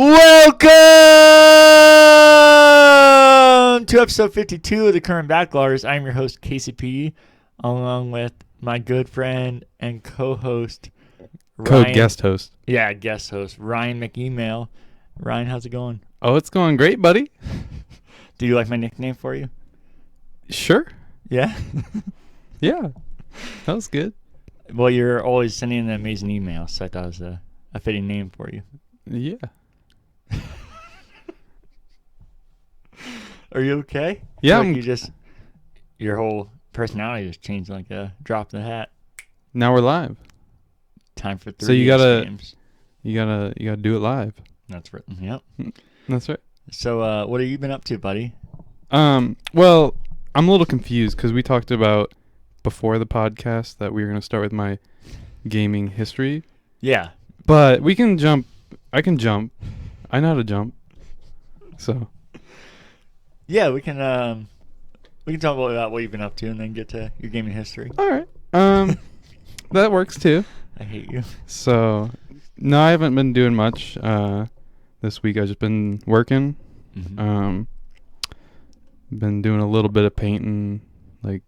Welcome to episode 52 of the Current Backloggers. I'm your host, KCP, along with my good friend and co-host, Guest host. Yeah, guest host, Ryan McEmail. Ryan, how's it going? Oh, it's going great, buddy. Do you like my nickname for you? Sure. Yeah? Yeah. That was good. Well, you're always sending in amazing emails, so I thought it was a fitting name for you. Yeah. Are you okay? Yeah. Your whole personality just changed like a drop in the hat. Now we're live. Time for 3 So you games. You gotta do it live. That's right. Yep. That's right. So, what have you been up to, buddy? Well, I'm a little confused because we talked about before the podcast that we were gonna start with my gaming history. Yeah. But we can jump. I can jump. I know how to jump. So. Yeah, we can talk about what you've been up to and then get to your gaming history. All right. That works too. I hate you. So, no, I haven't been doing much this week. I've just been working. Mm-hmm. Been doing a little bit of painting, like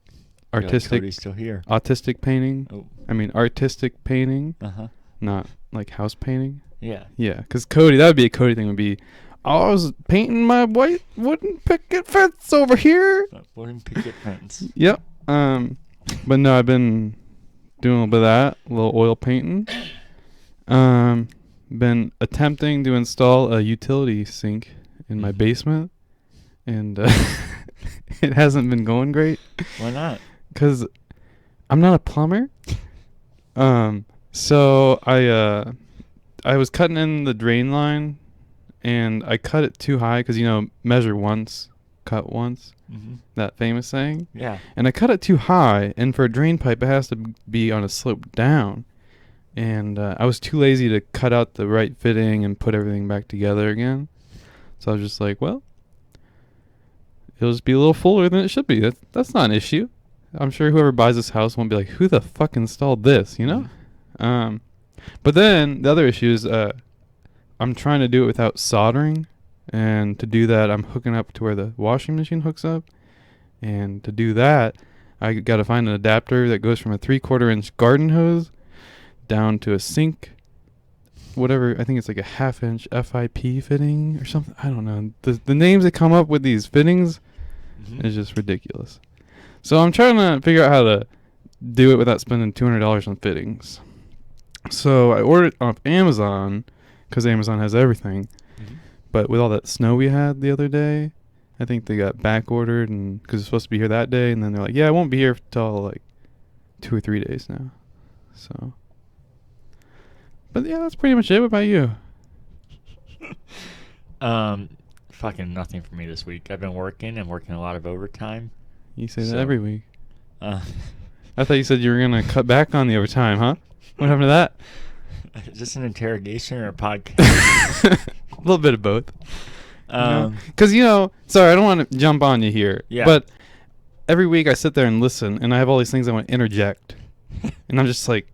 artistic. Cody's still here. Autistic painting. Oh. I mean, artistic painting. Uh-huh. Not like house painting. Yeah. Yeah, because Cody, that would be a Cody thing. Would be, I was painting my white wooden picket fence over here. Wooden picket fence. Yep. But no, I've been doing a little bit of that, a little oil painting. Been attempting to install a utility sink in my basement, and it hasn't been going great. Why not? Because I'm not a plumber. So I was cutting in the drain line, and I cut it too high because, measure once, cut once. Mm-hmm. That famous saying. Yeah. And I cut it too high, and for a drain pipe, it has to be on a slope down. And I was too lazy to cut out the right fitting and put everything back together again. So I was just like, well, it'll just be a little fuller than it should be. That's not an issue. I'm sure whoever buys this house won't be like, who the fuck installed this, you know? Mm-hmm. But then the other issue is I'm trying to do it without soldering. And to do that, I'm hooking up to where the washing machine hooks up. And to do that, I got to find an adapter that goes from a 3/4-inch garden hose down to a sink. Whatever, I think it's like a 1/2-inch FIP fitting or something. I don't know. The names that come up with these fittings is just ridiculous. So I'm trying to figure out how to do it without spending $200 on fittings. So I ordered it off Amazon because Amazon has everything. But with all that snow we had the other day, I think they got back ordered, and because it's supposed to be here that day, and then they're like, yeah, it won't be here till like 2 or 3 days now. So, but yeah, that's pretty much it. What about you? Fucking nothing for me this week. I've been working a lot of overtime. You say that every week. I thought you said you were gonna cut back on the overtime, huh? What happened to that? Is this an interrogation or a podcast? A little bit of both. Because, sorry, I don't want to jump on you here. Yeah. But every week I sit there and listen, and I have all these things I want to interject. And I'm just like,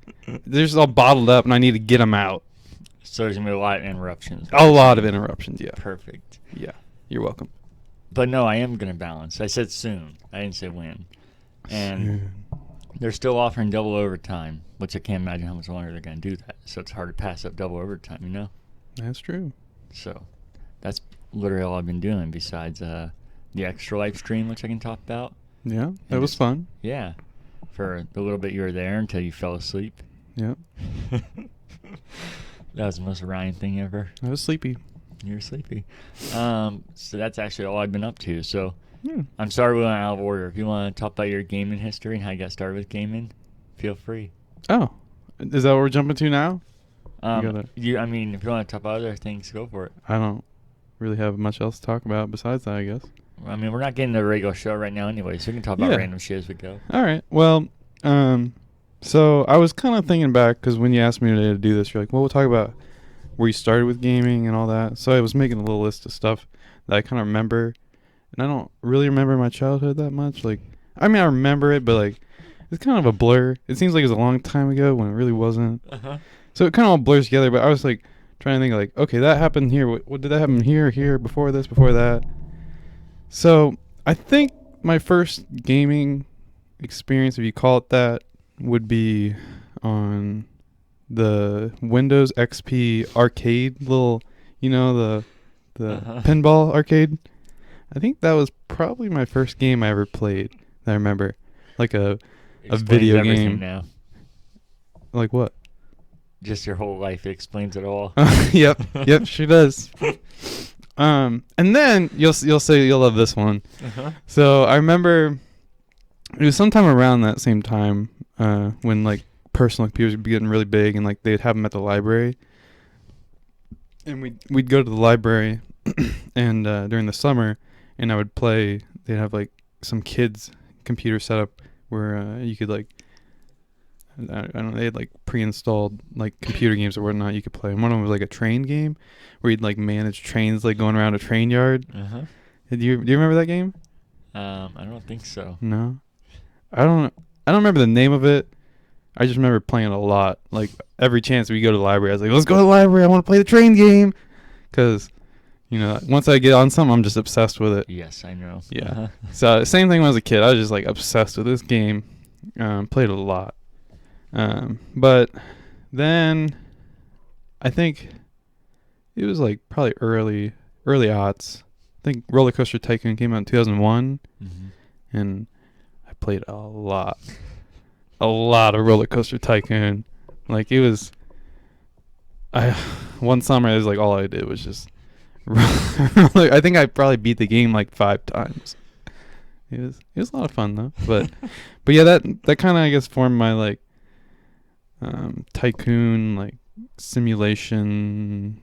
they're just all bottled up, and I need to get them out. So there's going to be a lot of interruptions. A lot of interruptions, yeah. Perfect. Yeah, you're welcome. But no, I am going to balance. I said soon. I didn't say when. And they're still offering double overtime, which I can't imagine how much longer they're going to do that. So it's hard to pass up double overtime, you know? That's true. So that's literally all I've been doing besides the extra live stream, which I can talk about. Yeah, that was fun. Yeah. For the little bit you were there until you fell asleep. Yeah. That was the most Ryan thing ever. I was sleepy. You were sleepy. So that's actually all I've been up to. So I'm sorry we went out of order. If you want to talk about your gaming history and how you got started with gaming, feel free. Oh. Is that what we're jumping to now? If you want to talk about other things, go for it. I don't really have much else to talk about besides that, I guess. I mean, we're not getting the regular show right now anyway, so we can talk about random shit as we go. All right. Well, so I was kind of thinking back because when you asked me today to do this, you're like, well, we'll talk about where you started with gaming and all that. So I was making a little list of stuff that I kind of remember, and I don't really remember my childhood that much. Like, I mean, I remember it, but like, it's kind of a blur. It seems like it was a long time ago when it really wasn't. Uh-huh. So it kind of all blurs together, but I was like trying to think like, okay, that happened here. What did that happen here, before this, before that? So I think my first gaming experience, if you call it that, would be on the Windows XP arcade little, the pinball arcade. I think that was probably my first game I ever played that I remember. Like a Explains video everything game. now. Like what? Just your whole life. It explains it all. Yep, sure does. And then you'll say you'll love this one. So I remember it was sometime around that same time when like personal computers would be getting really big, and like they'd have them at the library, and we'd go to the library and during the summer, and I would play. They'd have like some kids computer setup where you could like, I don't know, they had like pre-installed like computer games or whatnot you could play. And one of them was like a train game where you'd like manage trains like going around a train yard. Do you remember that game? I don't think so. No, I don't remember the name of it. I just remember playing it a lot. Like every chance we go to the library, I was like, let's go to the library. I want to play the train game. Because, once I get on something, I'm just obsessed with it. Yes, I know. Yeah. So same thing when I was a kid. I was just like obsessed with this game. Played it a lot. But then I think it was like probably early aughts. I think Roller Coaster Tycoon came out in 2001. And I played a lot of Roller Coaster Tycoon. Like it was, one summer it was like all I did was just I think I probably beat the game like 5 times. It was a lot of fun though. But yeah, that kind of I guess formed my like tycoon like simulation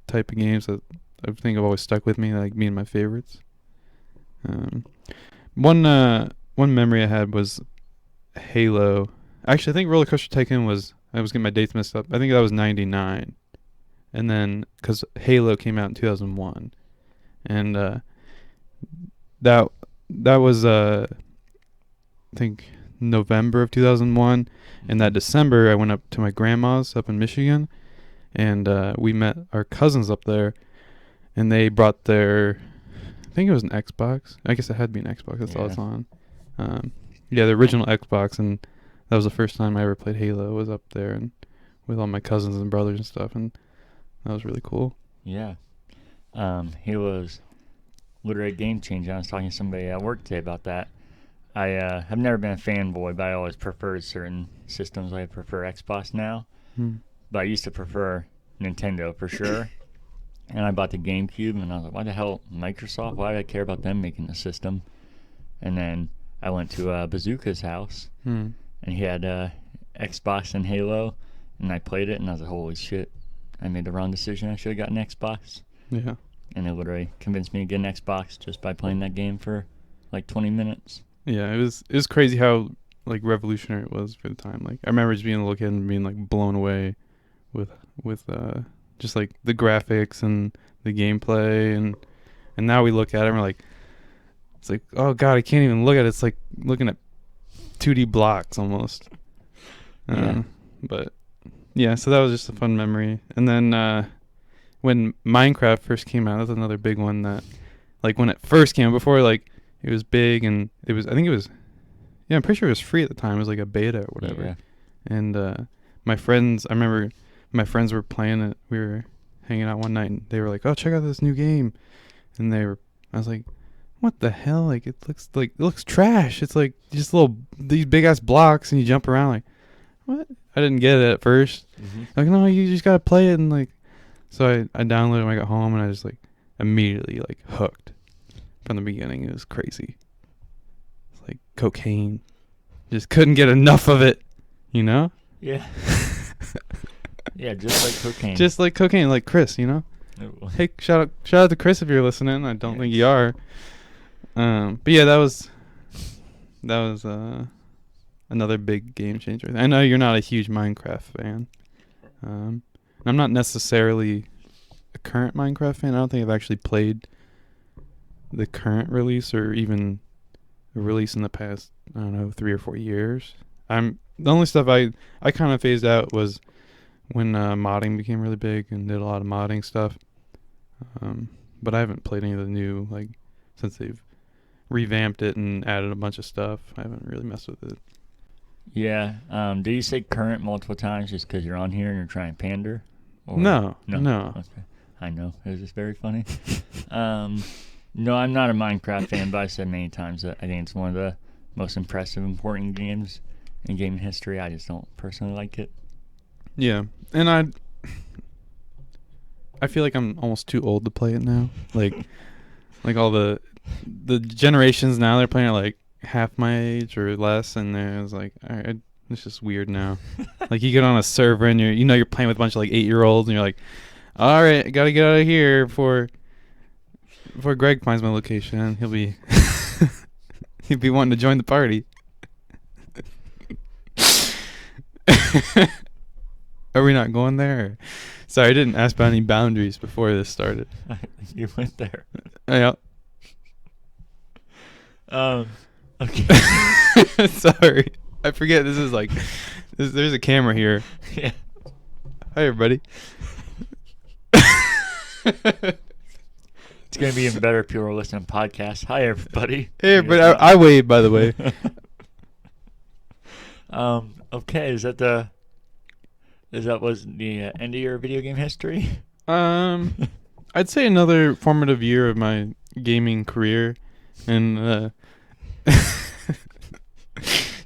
type of games that I think have always stuck with me, like being my favorites. One memory I had was Halo. Actually, I think Roller Coaster Tycoon I was getting my dates messed up. I think that was 99. And then, because Halo came out in 2001. And that was, I think, November of 2001. And that December, I went up to my grandma's up in Michigan. And we met our cousins up there. And they brought their, I think it was an Xbox. I guess it had to be an Xbox. That's all it's on. Yeah, the original Xbox, and that was the first time I ever played Halo. Was up there and with all my cousins and brothers and stuff, and that was really cool. Yeah, Halo's literally a game changer. I was talking to somebody at work today about that. I have never been a fanboy, but I always preferred certain systems. I prefer Xbox now, but I used to prefer Nintendo for sure. And I bought the GameCube, and I was like, why the hell Microsoft? Why do I care about them making the system? And then I went to Bazooka's house, and he had Xbox and Halo, and I played it, and I was like, holy shit, I made the wrong decision. I should have gotten an Xbox. Yeah. And it literally convinced me to get an Xbox just by playing that game for like 20 minutes. Yeah, it was crazy how like revolutionary it was for the time. Like I remember just being a little kid and being like blown away with just like the graphics and the gameplay, and now we look at it and we're like, it's like, oh god, I can't even look at it. It's like looking at 2D blocks almost. But yeah, so that was just a fun memory. And then when Minecraft first came out, that's another big one that, like when it first came out, before like it was big, and it was, I think it was, yeah, I'm pretty sure it was free at the time. It was like a beta or whatever. Yeah. And my friends, I remember my friends were playing it. We were hanging out one night, and they were like, oh, check out this new game. And I was like, what the hell? Like it looks trash. It's like just these big ass blocks, and you jump around. Like, what? I didn't get it at first. Like, no, you just gotta play it. And like, so I downloaded it when I got home, and I just like immediately like hooked from the beginning. It was crazy. It's like cocaine. Just couldn't get enough of it, you know? Yeah. Yeah, just like cocaine. Just like cocaine, like Chris, you know? Hey, shout out to Chris if you're listening. I don't think you are. But yeah, that was another big game changer. I know you're not a huge Minecraft fan. I'm not necessarily a current Minecraft fan. I don't think I've actually played the current release or even a release in the past, I don't know, 3 or 4 years. The only stuff I kind of phased out was when modding became really big and did a lot of modding stuff. But I haven't played any of the new, like, since they've revamped it and added a bunch of stuff. I haven't really messed with it. Yeah. Do you say current multiple times just because you're on here and you're trying to pander? Or No. Okay. I know. It was just very funny. No, I'm not a Minecraft fan, but I've said many times that I think it's one of the most impressive, important games in gaming history. I just don't personally like it. Yeah, and I feel like I'm almost too old to play it now. Like all the generations now, they're playing it like half my age or less, and it's like, all right, it's just weird now. Like you get on a server and you're playing with a bunch of like 8-year-olds, and you're like, all right, I gotta get out of here before Greg finds my location. He'll be wanting to join the party. Are we not going there? Or? Sorry, I didn't ask about any boundaries before this started. You went there. Yeah. Okay. Sorry, I forget. This is like, there's a camera here. Yeah. Hi, everybody. It's gonna be even better if people are listening to podcasts. Hi, everybody. Hey, everybody. I waved, by the way. Okay. Was the end of your video game history? I'd say another formative year of my gaming career, and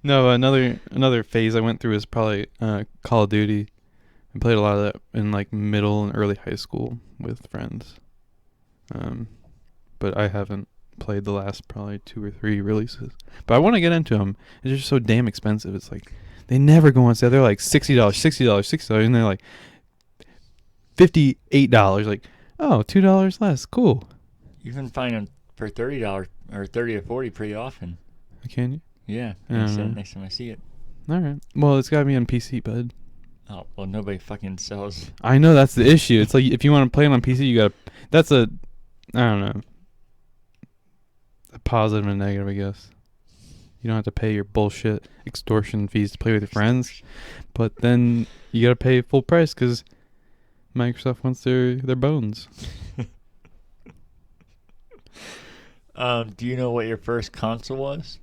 no, another phase I went through is probably Call of Duty. I played a lot of that in like middle and early high school with friends. But I haven't played the last probably 2 or 3 releases. But I want to get into them. It's just so damn expensive. It's like they never go on sale. They're like $60, $60, and they're like $58. Like, oh, $2 less. Cool. You can find them for $30 or 30 or 40 pretty often. Can you? Yeah. Next time I see it. All right. Well, it's got to be on PC, bud. Oh, well, nobody fucking sells. I know that's the issue. It's like if you want to play it on PC, you got to. That's I don't know. A positive and a negative, I guess. You don't have to pay your bullshit extortion fees to play with your friends, but then you got to pay full price because Microsoft wants their bones. Do you know what your first console was?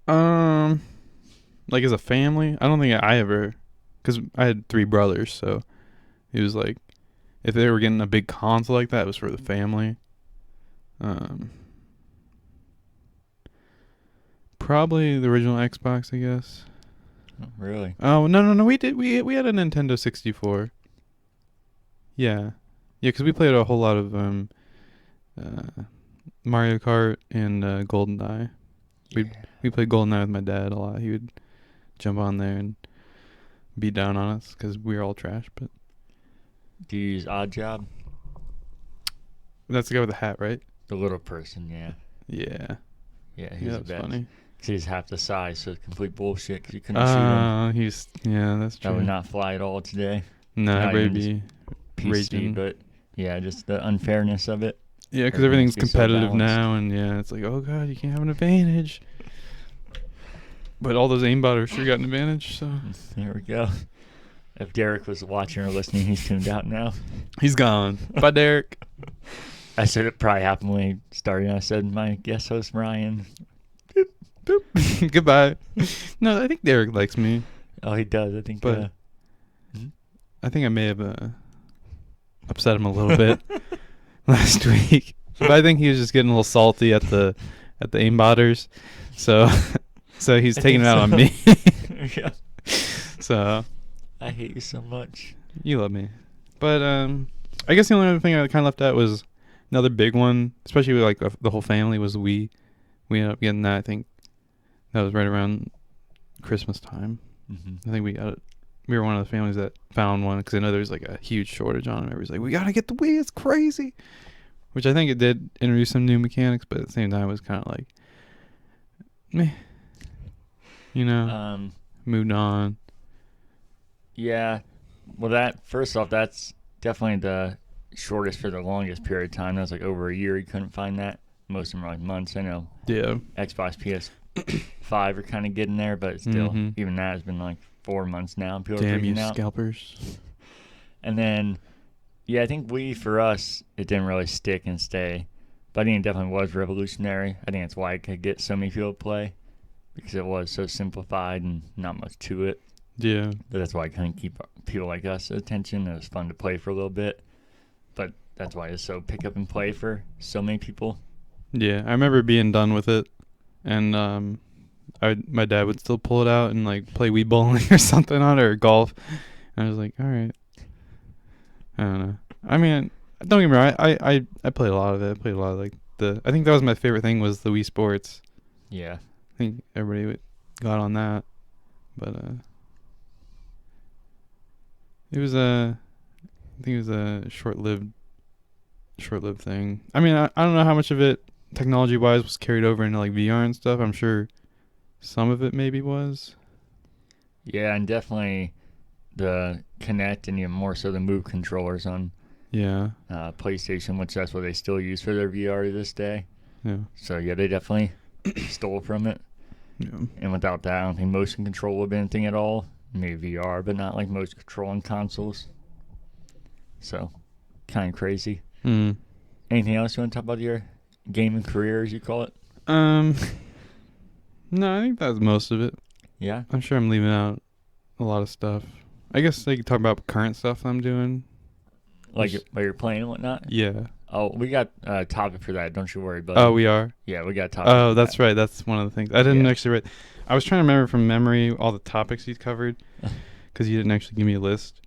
Like as a family, I don't think I ever, because I had 3 brothers, so it was like, if they were getting a big console like that, it was for the family. Probably the original Xbox, I guess. Oh, really? Oh no, we had a Nintendo 64. Yeah, because we played a whole lot of Mario Kart and GoldenEye. We played GoldenEye with my dad a lot. He would jump on there and beat down on us because we were all trash. But do you use Odd Job? That's the guy with the hat, right? The little person, yeah. Yeah. Yeah, he's the best. Funny. He's half the size, so it's complete bullshit because you couldn't shoot him. That's true. That would not fly at all today. No, baby. PC, raging. But yeah, just the unfairness of it. Yeah, because everything's competitive so now, and yeah, it's like, oh god, you can't have an advantage. But all those aimbotters sure got an advantage, so. There we go. If Derek was watching or listening, he's tuned out now. He's gone. Bye, Derek. I said it probably happened when he started. I said, my guest host, Ryan. Boop, boop. Goodbye. No, I think Derek likes me. Oh, he does. I think. But I think I may have upset him a little bit last week. But I think he was just getting a little salty at the aimbotters. So he's taking it out on me. Yeah. So. I hate you so much. You love me. But I guess the only other thing I kind of left out was another big one, especially with like the whole family, was Wii. We ended up getting that. I think that was right around Christmas time. Mm-hmm. I think we got it. We were one of the families that found one because I know there's like a huge shortage on them. Everybody's like, we gotta get the Wii. It's crazy. Which I think it did introduce some new mechanics, but at the same time, it was kind of like, meh. You know, moved on. Yeah. Well, first off, that's definitely the shortest for the longest period of time. That was like over a year. You couldn't find that. Most of them were like months. I know. Yeah. Xbox PS5 are kind of getting there, but still, even that has been like 4 months now. And people are Damn you freaking out. scalpers. And then, yeah, I think Wii, for us, it didn't really stick and stay. But I think it definitely was revolutionary. I think that's why it could get so many people to play. Because it was so simplified and not much to it. Yeah. But that's why I couldn't keep people like us attention. It was fun to play for a little bit. But that's why it's so pick up and play for so many people. Yeah, I remember being done with it, and my dad would still pull it out and like play Wii bowling or something on it, or golf. And I was like, all right. I don't know. I mean, don't get me wrong. I played a lot of it. I played a lot of like I think that was my favorite thing was the Wii Sports. Yeah. I think everybody got on that, but it was I think it was a short-lived thing. I mean, I don't know how much of it technology-wise was carried over into like VR and stuff. I'm sure some of it maybe was. Yeah, and definitely the Kinect and even more so the Move controllers on PlayStation, which that's what they still use for their VR to this day. Yeah. So yeah, they definitely stole from it. Yeah. And without that, I don't think motion control would have been anything at all. Maybe VR, but not like motion control on consoles. So, kind of crazy. Mm. Anything else you want to talk about your gaming career, as you call it? No, I think that's most of it. Yeah. I'm sure I'm leaving out a lot of stuff. I guess they could talk about current stuff I'm doing. Like while you're playing and whatnot? Yeah. Oh, we got a topic for that. Don't you worry, buddy. Oh, we are? Yeah, we got a topic. Oh, that's right. That's one of the things. I didn't Yeah. actually write. I was trying to remember from memory all the topics you covered because you didn't actually give me a list.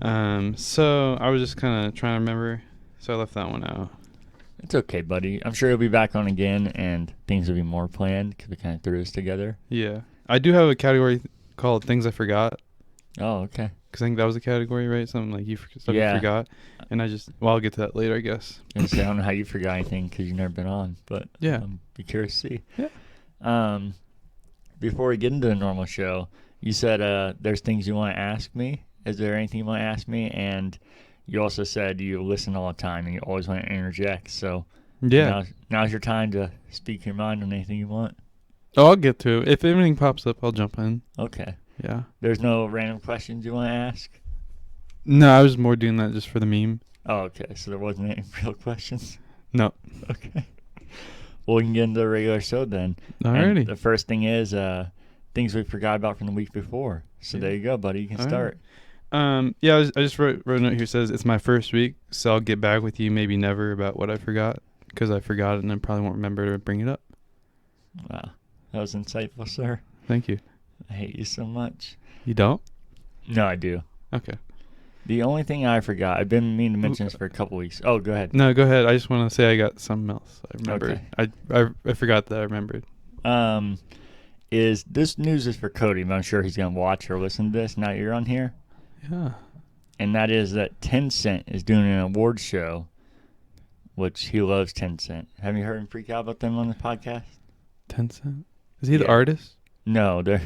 So I was just kind of trying to remember. So I left that one out. It's okay, buddy. I'm sure you'll be back on again, and things will be more planned because we kind of threw this together. Yeah. I do have a category called Things I Forgot. Oh, okay. Because I think that was a category, right? Something like stuff you forgot. And I'll get to that later, I guess. I don't know how you forgot anything because you've never been on, but yeah, be curious to see. Yeah. Before we get into the normal show, you said there's things you want to ask me. Is there anything you want to ask me? And you also said you listen all the time and you always want to interject. So yeah, now's your time to speak your mind on anything you want. Oh, I'll get to it. If anything pops up, I'll jump in. Okay. Yeah. There's no random questions you want to ask? No, I was more doing that just for the meme. Oh, okay. So there wasn't any real questions? No. Okay. Well, we can get into the regular show then. Alrighty. And the first thing is things we forgot about from the week before. So there you go, buddy. You can start. Yeah, I just wrote a note here. Says it's my first week, so I'll get back with you maybe never about what I forgot because I forgot it and I probably won't remember to bring it up. Wow. That was insightful, sir. Thank you. I hate you so much. You don't? No, I do. Okay. The only thing I forgot, I've been meaning to mention this for a couple weeks. Oh, go ahead. No, go ahead. I just want to say I got something else. I remembered. Okay. I forgot that I remembered. Is this news is for Cody, but I'm sure he's going to watch or listen to this now you're on here. Yeah. And that is that Tencent is doing an award show, which he loves Tencent. Have you heard him freak out about them on the podcast? Tencent? Is he the artist? No, they're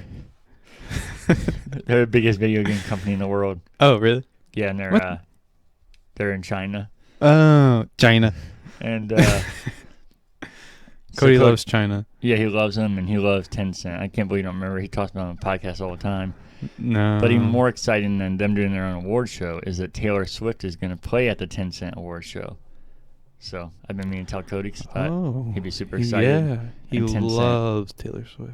the biggest video game company in the world. Oh, really? Yeah, and they're in China. Oh, China. And Cody loves China. Yeah, he loves them, and he loves Tencent. I can't believe you don't remember. He talks about it on the podcast all the time. No. But even more exciting than them doing their own award show is that Taylor Swift is going to play at the Tencent award show. So I've been meaning to tell Cody because I thought he'd be super excited. Yeah, he loves Taylor Swift.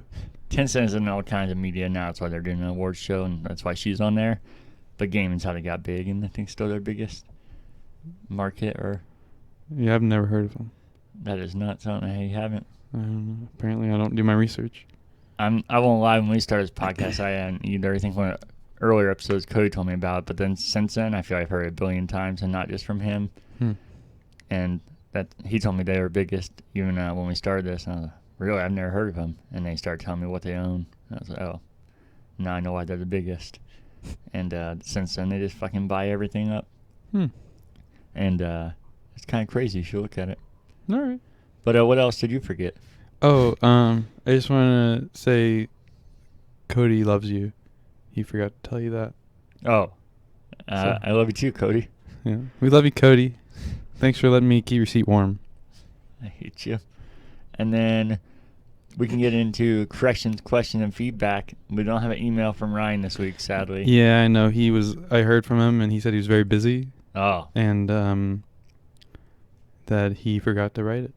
Tencent is in all kinds of media now. That's why they're doing an award show, and that's why she's on there. But gaming's how they got big, and I think still their biggest market. Or yeah, I've never heard of them. That is nuts. I don't know how you haven't. I don't know. Apparently, I don't do my research. I won't lie. When we started this podcast, I hadn't either. I think one of the earlier episodes Cody told me about, but then since then, I feel like I've heard it a billion times, and not just from him. And that he told me they were biggest even when we started this. And I was like, really, I've never heard of them. And they started telling me what they own. And I was like, oh, now I know why they're the biggest. And since then, they just fucking buy everything up. And it's kind of crazy. You should look at it. All right. But what else did you forget? Oh, I just want to say Cody loves you. He forgot to tell you that. Oh, I love you too, Cody. Yeah, we love you, Cody. Thanks for letting me keep your seat warm. I hate you. And then we can get into corrections, questions, and feedback. We don't have an email from Ryan this week, sadly. Yeah, I know. I heard from him, and he said he was very busy. Oh. And that he forgot to write it.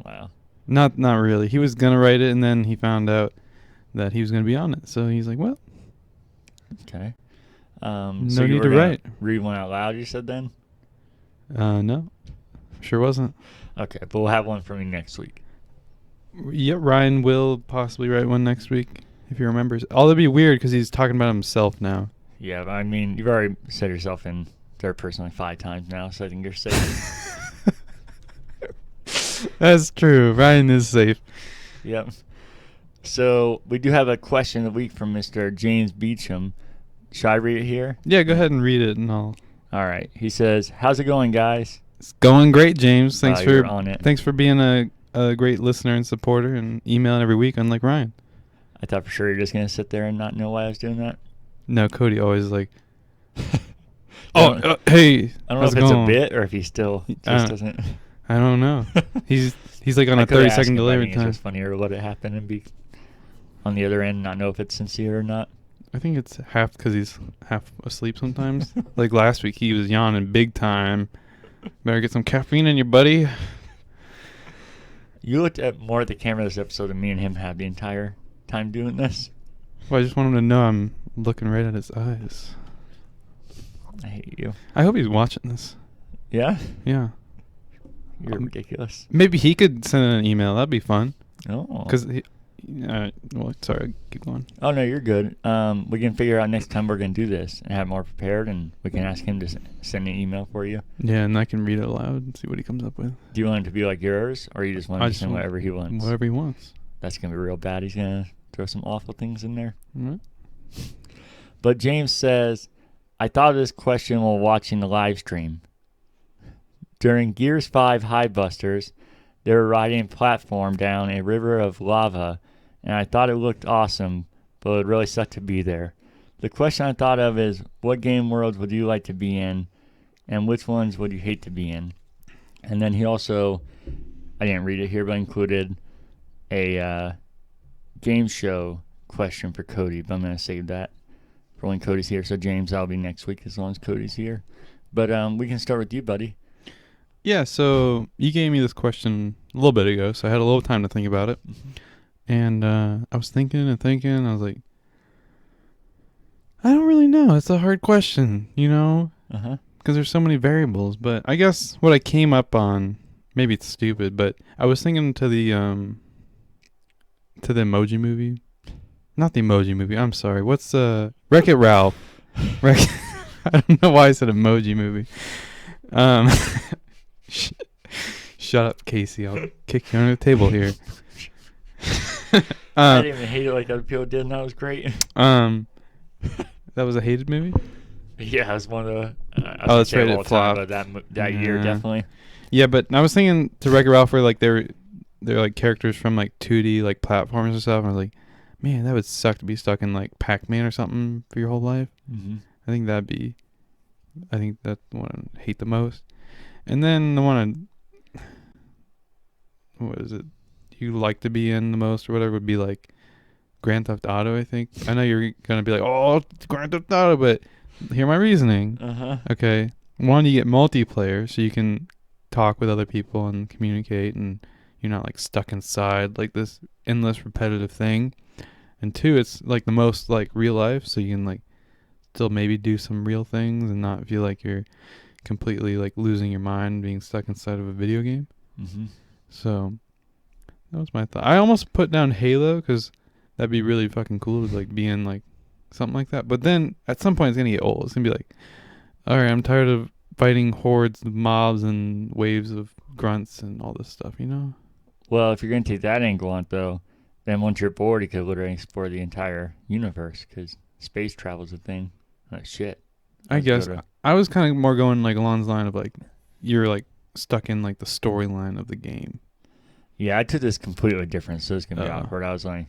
Wow. Not really. He was gonna write it, and then he found out that he was gonna be on it. So he's like, "Well, okay." No so need to write. Read one out loud. You said then. No, sure wasn't. Okay, but we'll have one from you next week. Yep, Ryan will possibly write one next week if he remembers. Although it'd be weird because he's talking about himself now. Yeah, but I mean, you've already said yourself in third person like 5 times now, so I think you're safe. That's true. Ryan is safe. Yep. So we do have a question of the week from Mr. James Beecham. Should I read it here? Yeah, go ahead and read it, and I'll. All right. He says, "How's it going, guys?" It's going great, James. Thanks for you're on it. Thanks for being a great listener and supporter and emailing every week, unlike Ryan. I thought for sure you're just gonna sit there and not know why I was doing that. No, Cody always like. Hey, I don't know if it's a bit or if he still just doesn't. I don't know. He's like on a 30-second delay time. It's just funnier to let it happen and be on the other end, not know if it's sincere or not. I think it's half because he's half asleep sometimes. Like last week, he was yawning big time. Better get some caffeine in you, buddy. You looked at more at the camera this episode than me and him have the entire time doing this. Well, I just want him to know I'm looking right at his eyes. I hate you. I hope he's watching this. Yeah? Yeah. You're ridiculous. Maybe he could send an email. That'd be fun. Oh. Because well, sorry, keep going. Oh, no, you're good. We can figure out next time we're going to do this and have more prepared, and we can ask him to send an email for you. Yeah, and I can read it aloud and see what he comes up with. Do you want it to be like yours, or you just want him to send whatever he wants? Whatever he wants. That's going to be real bad. He's going to throw some awful things in there. Mm-hmm. But James says, I thought of this question while watching the live stream. During Gears 5 High Busters, they were riding a platform down a river of lava, and I thought it looked awesome, but it would really suck to be there. The question I thought of is, what game worlds would you like to be in, and which ones would you hate to be in? And then he also, I didn't read it here, but included a game show question for Cody, but I'm going to save that for when Cody's here. So James, that'll be next week as long as Cody's here. But we can start with you, buddy. Yeah, so you gave me this question a little bit ago, so I had a little time to think about it. Mm-hmm. And I was thinking, I was like, I don't really know. It's a hard question, you know? Uh-huh. Because there's so many variables. But I guess what I came up on, maybe it's stupid, but I was thinking to the Emoji Movie. Not the Emoji Movie, I'm sorry. What's Wreck-It Ralph. I don't know why I said Emoji Movie. Shut up, Casey. I'll kick you under the table here. I didn't even hate it like other people did, and that was great. That was a hated movie? Yeah, it was one of the... that's right, it flopped. That year, definitely. Yeah, but I was thinking to Wreck-It Ralph where like they're like characters from like 2D like platforms and stuff, and I was like, man, that would suck to be stuck in like Pac-Man or something for your whole life. Mm-hmm. I think that's the one I hate the most. And then the one what is it? You like to be in the most or whatever would be like Grand Theft Auto, I think. I know you're going to be like, oh, it's Grand Theft Auto, but hear my reasoning. Uh-huh. Okay. One, you get multiplayer so you can talk with other people and communicate and you're not like stuck inside like this endless repetitive thing. And two, it's like the most like real life so you can like still maybe do some real things and not feel like you're completely like losing your mind being stuck inside of a video game. Mm-hmm. So that was my thought. I almost put down Halo because that'd be really fucking cool to like be in like something like that. But then at some point it's gonna get old. It's gonna be like, all right, I'm tired of fighting hordes of mobs and waves of grunts and all this stuff, you know? Well, if you're gonna take that angle on it, though, then once you're bored, you could literally explore the entire universe because space travel's a thing. Shit. I guess I was kind of more going like along the line of like you're like stuck in like the storyline of the game. Yeah, I took this completely different, so it's gonna be awkward. I was like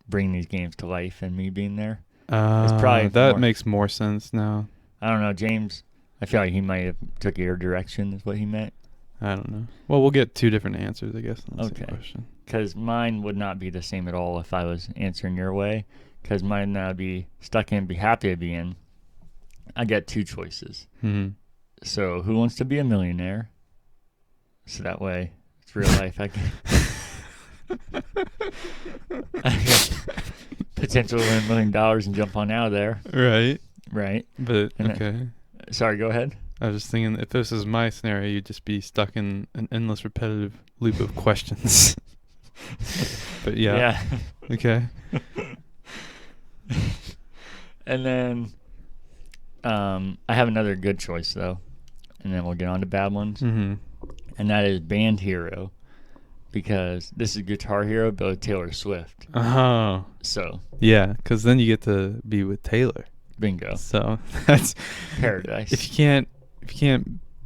bringing these games to life and me being there. It's probably that makes more sense now. I don't know, James. I feel like he might have took your direction is what he meant. I don't know. Well, we'll get 2 different answers, I guess, on the same Okay. question. Because mine would not be the same at all if I was answering your way. Because mine would be stuck in, be happy to be in. I get 2 choices. Mm-hmm. So who wants to be a millionaire? So that way, it's real life. I can potentially win $1 million and jump on out of there. Right. Right. But, And okay. Sorry, go ahead. I was just thinking, if this is my scenario, you'd just be stuck in an endless repetitive loop of questions. But yeah. Okay. And then I have another good choice, though. And then we'll get on to bad ones. Mm-hmm. And that is Band Hero. Because this is Guitar Hero, but with Taylor Swift. Oh. So. Yeah, because then you get to be with Taylor. Bingo. So that's paradise. If you can't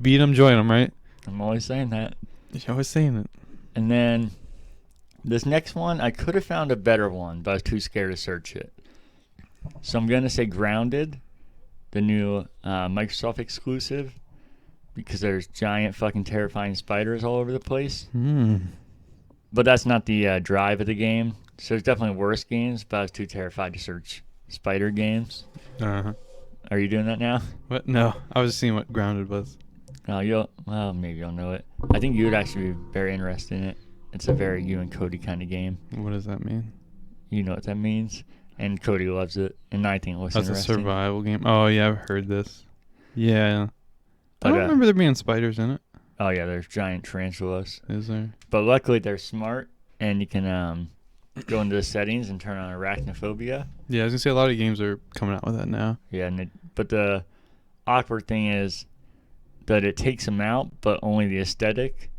beat them, join them, right? I'm always saying that. You're always saying it. And then this next one, I could have found a better one, but I was too scared to search it. So I'm going to say Grounded, the new Microsoft exclusive, because there's giant fucking terrifying spiders all over the place. But that's not the drive of the game. So there's definitely worse games, but I was too terrified to search spider games. Uh-huh. Are you doing that now? What? No, I was just seeing what Grounded was. Well, maybe you'll know it. I think you would actually be very interested in it. It's a very you and Cody kind of game. What does that mean? You know what that means. And Cody loves it. And I think it looks interesting. That's a survival game. Oh, yeah, I've heard this. Yeah. But, I don't remember there being spiders in it. Oh, yeah, there's giant tarantulas. Is there? But luckily they're smart, and you can go into the settings and turn on arachnophobia. Yeah, I was going to say a lot of games are coming out with that now. Yeah, but the awkward thing is that it takes them out, but only the aesthetic.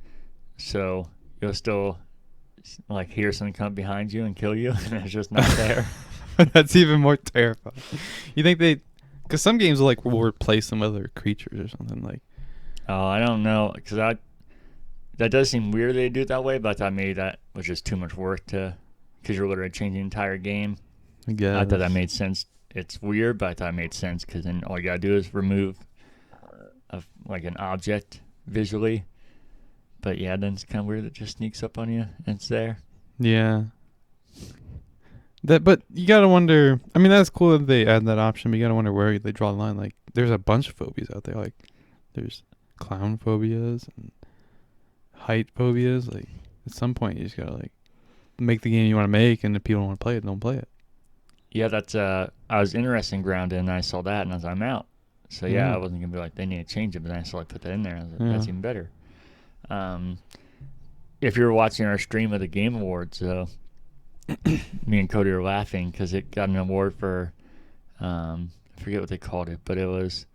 So you'll still like hear something come behind you and kill you, and it's just not there. That's even more terrifying. You think because some games will replace them with other creatures or something like. Oh, I don't know, because that does seem weird they do it that way, but I thought maybe that was just too much work because you're literally changing the entire game. I guess. I thought that made sense. It's weird, but I thought it made sense because then all you gotta do is remove an object visually. But yeah, then it's kind of weird that it just sneaks up on you and it's there. Yeah. But you gotta wonder. I mean, that's cool that they add that option, but you gotta wonder where they draw the line. Like, there's a bunch of phobias out there. Like, there's clown phobias and height phobias. Like, at some point, you just gotta make the game you want to make, and if people don't want to play it, don't play it. Yeah, that's I was interested in Grounded, and I saw that, and I was like, I'm out. So yeah, I wasn't gonna be like they need to change it, but then I saw I put that in there, and I was like, that's even better. If you're watching our stream of the Game Awards, me and Cody were laughing because it got an award for I forget what they called it, but it was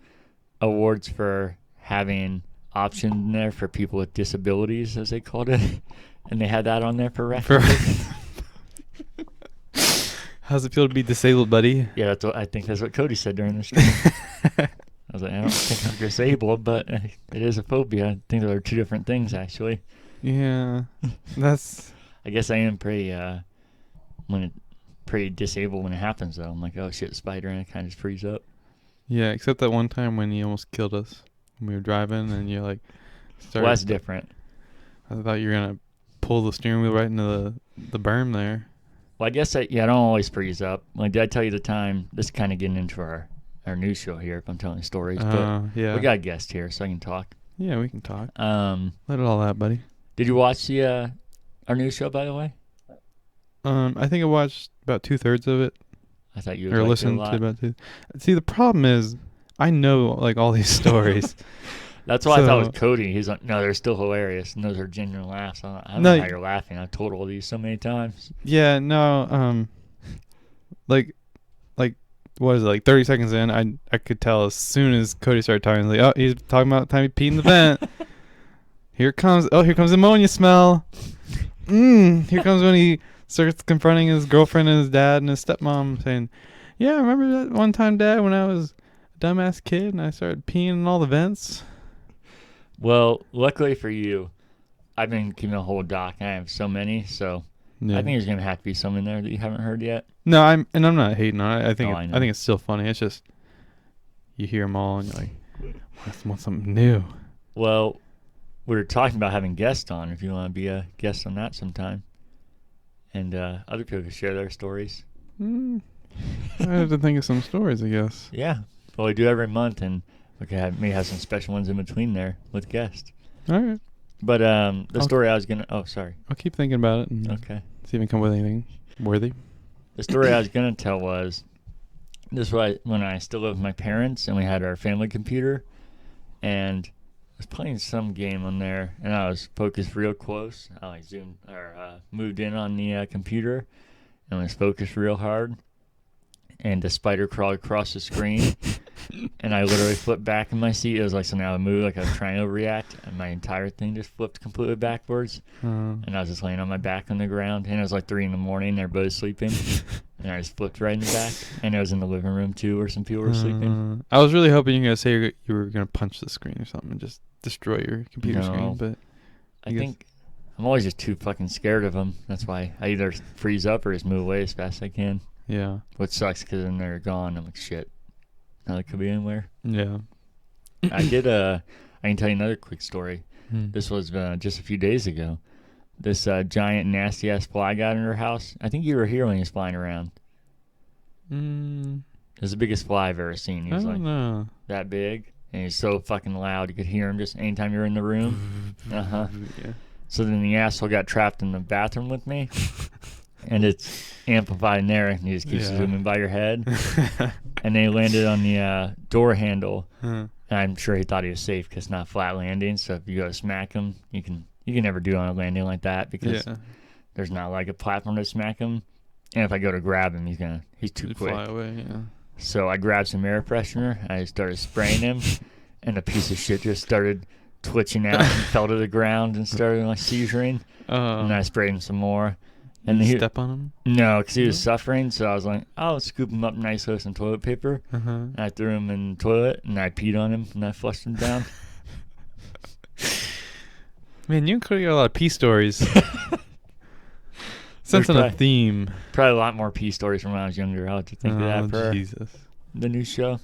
awards for having option in there for people with disabilities, as they called it, and they had that on there for reference. How's it feel to be disabled, buddy? Yeah, I think that's what Cody said during the stream. I was like, I don't think I'm disabled, but it is a phobia. I think there are 2 different things, actually. Yeah, that's. I guess I am pretty disabled when it happens, though. I'm like, oh shit, spider, and it kind of just frees up. Yeah, except that one time when you almost killed us when we were driving, and you Well, that's different. I thought you were gonna pull the steering wheel right into the berm there. Well, I guess I don't always freeze up. Like, did I tell you the time? This is kind of getting into our news show here if I'm telling stories. But yeah. We got a guest here, so I can talk. Yeah, we can talk. Let it all out, buddy. Did you watch our news show, by the way? I think I watched about 2/3 of it. I thought you would or listened to about 2. See, the problem is, I know all these stories. That's why I thought it was Cody. He's like, no, they're still hilarious, and those are genuine laughs. I don't know how you're laughing. I've told all these so many times. Yeah, no, what is it, 30 seconds in, I could tell as soon as Cody started talking, like, oh, he's talking about the time he peed in the vent. Here comes ammonia smell. Here comes when he starts confronting his girlfriend and his dad and his stepmom, saying, yeah, I remember that one time, Dad, when I was a dumbass kid and I started peeing in all the vents. Well, luckily for you, I've been keeping a whole doc, and I have so many, so yeah. I think there's gonna have to be some in there that you haven't heard yet. No, I'm not hating on it. I think I think it's still funny. It's just you hear them all and you're like, I want something new. Well, we were talking about having guests on. If you want to be a guest on that sometime, and other people can share their stories. I have to think of some stories, I guess. Yeah, well, we do every month, and we can maybe have some special ones in between there with guests. All right. But the story I was gonna. Oh, sorry. I'll keep thinking about it and Okay. see if I can come up with anything worthy. The story I was gonna tell was this was when I still lived with my parents, and we had our family computer, and I was playing some game on there, and I was focused real close. I like zoomed or moved in on the computer, and was focused real hard. And the spider crawled across the screen, and I literally flipped back in my seat. It was like something I would move, like I was trying to react, and my entire thing just flipped completely backwards. And I was just laying on my back on the ground, and it was like 3 a.m. They're both sleeping, and I just flipped right in the back. And it was in the living room too, where some people were sleeping. I was really hoping you were gonna say you were gonna punch the screen or something and just destroy your computer screen, but I think I'm always just too fucking scared of them. That's why I either freeze up or just move away as fast as I can. Yeah. Which sucks because then they're gone. I'm like, shit. Now they could be anywhere. Yeah. I can tell you another quick story. This was just a few days ago. This giant nasty ass fly got in her house. I think you were here when he was flying around. It was the biggest fly I've ever seen. He was like that big, and he's so fucking loud you could hear him just anytime you're in the room. Yeah. So then the asshole got trapped in the bathroom with me, and it's amplified in there, and he just keeps zooming by your head. And they landed on the door handle, and I'm sure he thought he was safe because it's not flat landing. So if you go to smack him, you can never do it on a landing like that because there's not like a platform to smack him. And if I go to grab him, he's too quick. Fly away, yeah. So I grabbed some air freshener. I started spraying him, and the piece of shit just started twitching out and fell to the ground and started like seizuring. And I sprayed him some more. And Did you step on him? No, because he was suffering. So I was like, I'll scoop him up nice with some toilet paper. And I threw him in the toilet, and I peed on him, and I flushed him down. Man, you and Cody got a lot of pee stories. Sense of a theme. Probably a lot more pee stories from when I was younger. I'll have to think of that for the new show.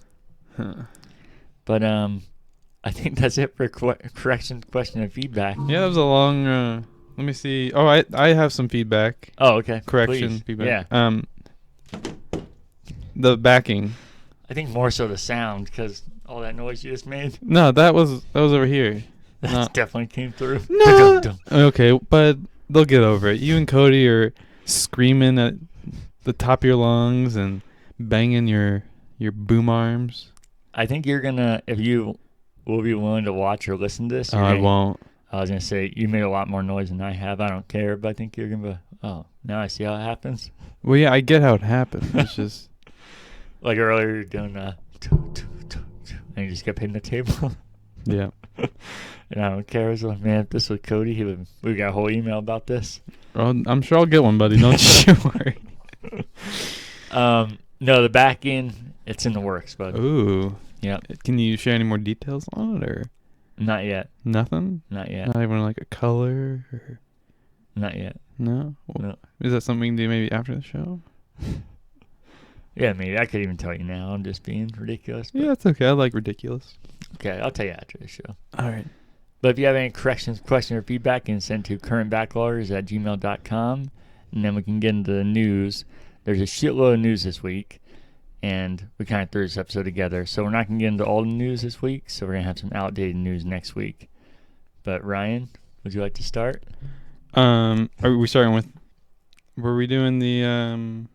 But I think that's it for correction, question, and feedback. Yeah, that was a long... let me see. Oh, I have some feedback. Oh, okay. Correction, Please. feedback. Yeah. The backing. I think more so the sound, because all that noise you just made. No, that was over here. That definitely came through. No. Okay, but they'll get over it. You and Cody are screaming at the top of your lungs and banging your boom arms. I think you're gonna, if you will be willing to watch or listen to this. I won't. I was gonna say you made a lot more noise than I have. I don't care, but I think you're gonna be. Oh, now I see how it happens. Well, yeah, I get how it happens. It's just like earlier, you're doing and you just kept hitting the table. Yeah. And I don't care. I was like, man, if this was Cody, we got a whole email about this. Well, I'm sure I'll get one, buddy. Don't you worry. No, the back end, it's in the works, bud. Ooh. Yeah. Can you share any more details on it, or? Not yet. Nothing? Not yet. Not even like a color? Or? Not yet. No? No. Is that something we can do maybe after the show? Yeah, maybe. I could even tell you now. I'm just being ridiculous. Yeah, that's okay. I like ridiculous. Okay, I'll tell you after the show. All right. But if you have any corrections, questions, or feedback, you can send to currentbackloggers@gmail.com. And then we can get into the news. There's a shitload of news this week. And we kind of threw this episode together. So we're not going to get into all the news this week. So we're going to have some outdated news next week. But Ryan, would you like to start? Are we starting with... Were we doing the...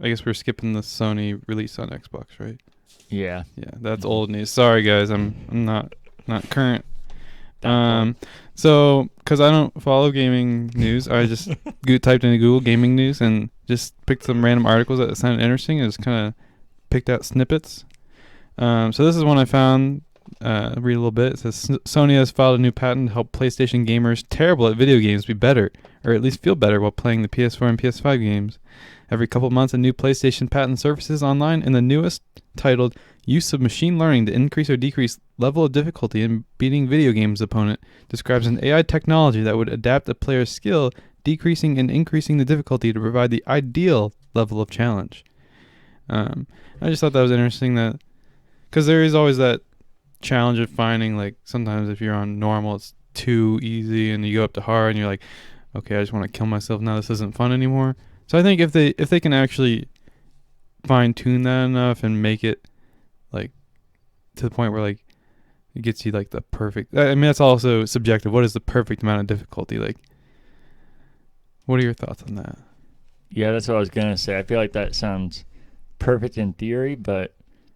I guess we're skipping the Sony release on Xbox, right? Yeah. Yeah, that's old news. Sorry, guys. I'm not current. So, because I don't follow gaming news, I just typed into Google gaming news and just picked some random articles that sounded interesting and just kind of picked out snippets. So this is one I found. Read a little bit. It says Sony has filed a new patent to help PlayStation gamers terrible at video games be better, or at least feel better while playing the PS4 and PS5 games. Every couple months, a new PlayStation patent surfaces online, and the newest, titled Use of Machine Learning to Increase or Decrease Level of Difficulty in Beating Video Games Opponent, describes an AI technology that would adapt a player's skill, decreasing and increasing the difficulty to provide the ideal level of challenge. I just thought that was interesting, because there is always that challenge of finding, like, sometimes if you're on normal, it's too easy, and you go up to hard, and you're like, okay, I just want to kill myself now. This isn't fun anymore. So I think if they can actually fine tune that enough and make it like to the point where like it gets you like the perfect. I mean, that's also subjective. What is the perfect amount of difficulty? Like, what are your thoughts on that? Yeah, that's what I was gonna say. I feel like that sounds perfect in theory, but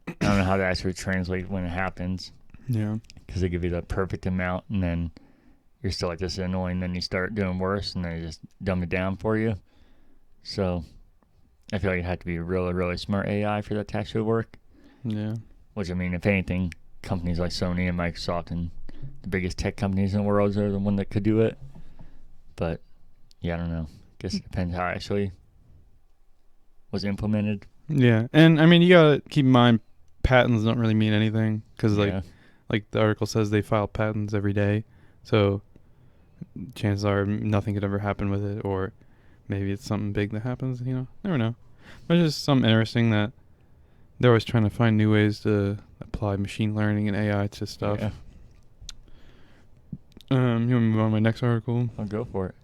I don't know how to actually translate when it happens. Yeah. Because they give you the perfect amount, and then you're still like, this is annoying. Then you start doing worse, and they just dumb it down for you. So I feel like it had to be a really, really smart AI for that to actually work. Yeah. Which, I mean, if anything, companies like Sony and Microsoft and the biggest tech companies in the world are the one that could do it. But yeah, I don't know. Guess it depends how it actually was implemented. Yeah, and I mean, you gotta keep in mind, patents don't really mean anything because Yeah. like the article says, they file patents every day, so chances are nothing could ever happen with it, or maybe it's something big that happens. You know, never know. But it's just something interesting that they're always trying to find new ways to apply machine learning and AI to stuff. Yeah. You want to move on to my next article? I'll go for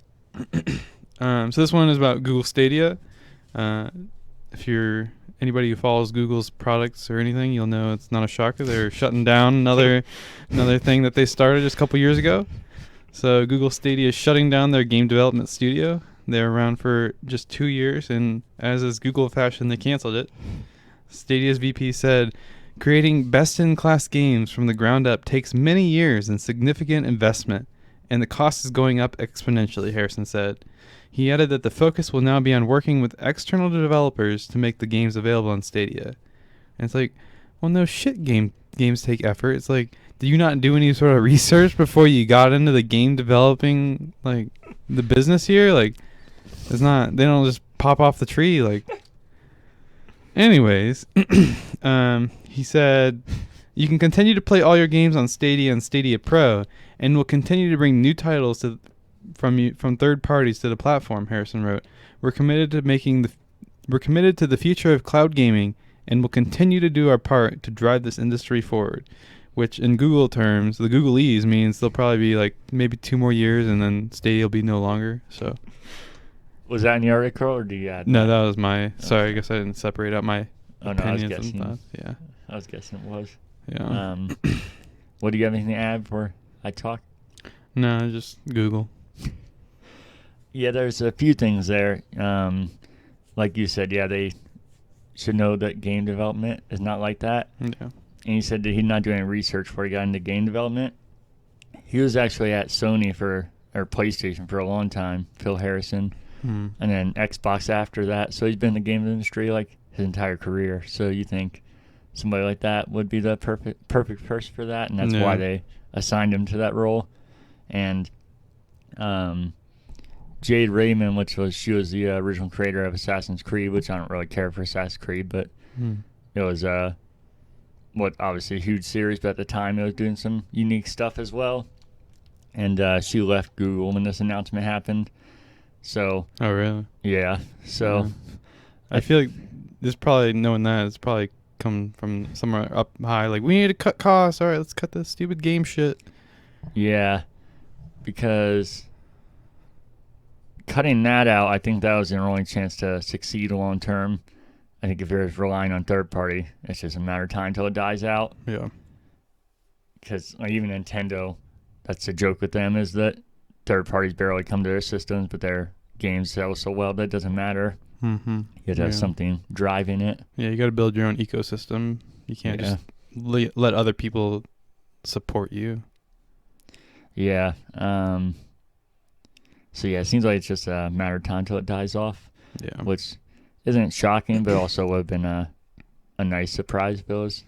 it. So this one is about Google Stadia. If you're anybody who follows Google's products or anything, you'll know it's not a shocker. They're shutting down another thing that they started just a couple years ago. So Google Stadia is shutting down their game development studio. They're around for just 2 years, and as is Google fashion, they canceled it. Stadia's VP said, creating best-in-class games from the ground up takes many years and significant investment, and the cost is going up exponentially, Harrison said. He added that the focus will now be on working with external developers to make the games available on Stadia. And it's like, well, no shit, games take effort. It's like, did you not do any sort of research before you got into the game developing, like, the business here? Like, it's not, they don't just pop off the tree, like. Anyways, he said, you can continue to play all your games on Stadia and Stadia Pro, and will continue to bring new titles from third parties to the platform, Harrison wrote. We're committed to the future of cloud gaming, and will continue to do our part to drive this industry forward. Which in Google terms, the Googleese means they'll probably be like maybe 2 more years, and then Stadia will be no longer. So. Was that in the article, or do you add? No, that was my. Sorry, I guess I didn't separate out my opinions I was guessing. and stuff. Yeah. I was guessing it was. Yeah. What do you have anything to add before I talk? No, just Google. Yeah, there's a few things there. Like you said, yeah, they should know that game development is not like that. Yeah. And he said that he's not doing any research before he got into game development. He was actually at Sony or PlayStation for a long time, Phil Harrison, and then Xbox after that. So he's been in the game industry like his entire career. So you think somebody like that would be the perfect person for that, and that's why they assigned him to that role. And Jade Raymond, she was the original creator of Assassin's Creed, which I don't really care for Assassin's Creed, but it was obviously a huge series, but at the time it was doing some unique stuff as well. And she left Google when this announcement happened. So. Oh, really? Yeah. So. Yeah. I feel like this probably, knowing that, it's probably come from somewhere up high. Like, we need to cut costs. All right, let's cut this stupid game shit. Yeah. Because cutting that out, I think that was their only chance to succeed long term. I think if you're relying on third party, it's just a matter of time until it dies out. Yeah. Because even Nintendo, that's the joke with them, is that third parties barely come to their systems, but their games sell so well that it doesn't matter. Mm-hmm. You have to have something driving it. Yeah, you got to build your own ecosystem. You can't just let other people support you. Yeah. So yeah, it seems like it's just a matter of time till it dies off. Yeah. Which isn't shocking, but also would have been a nice surprise if it was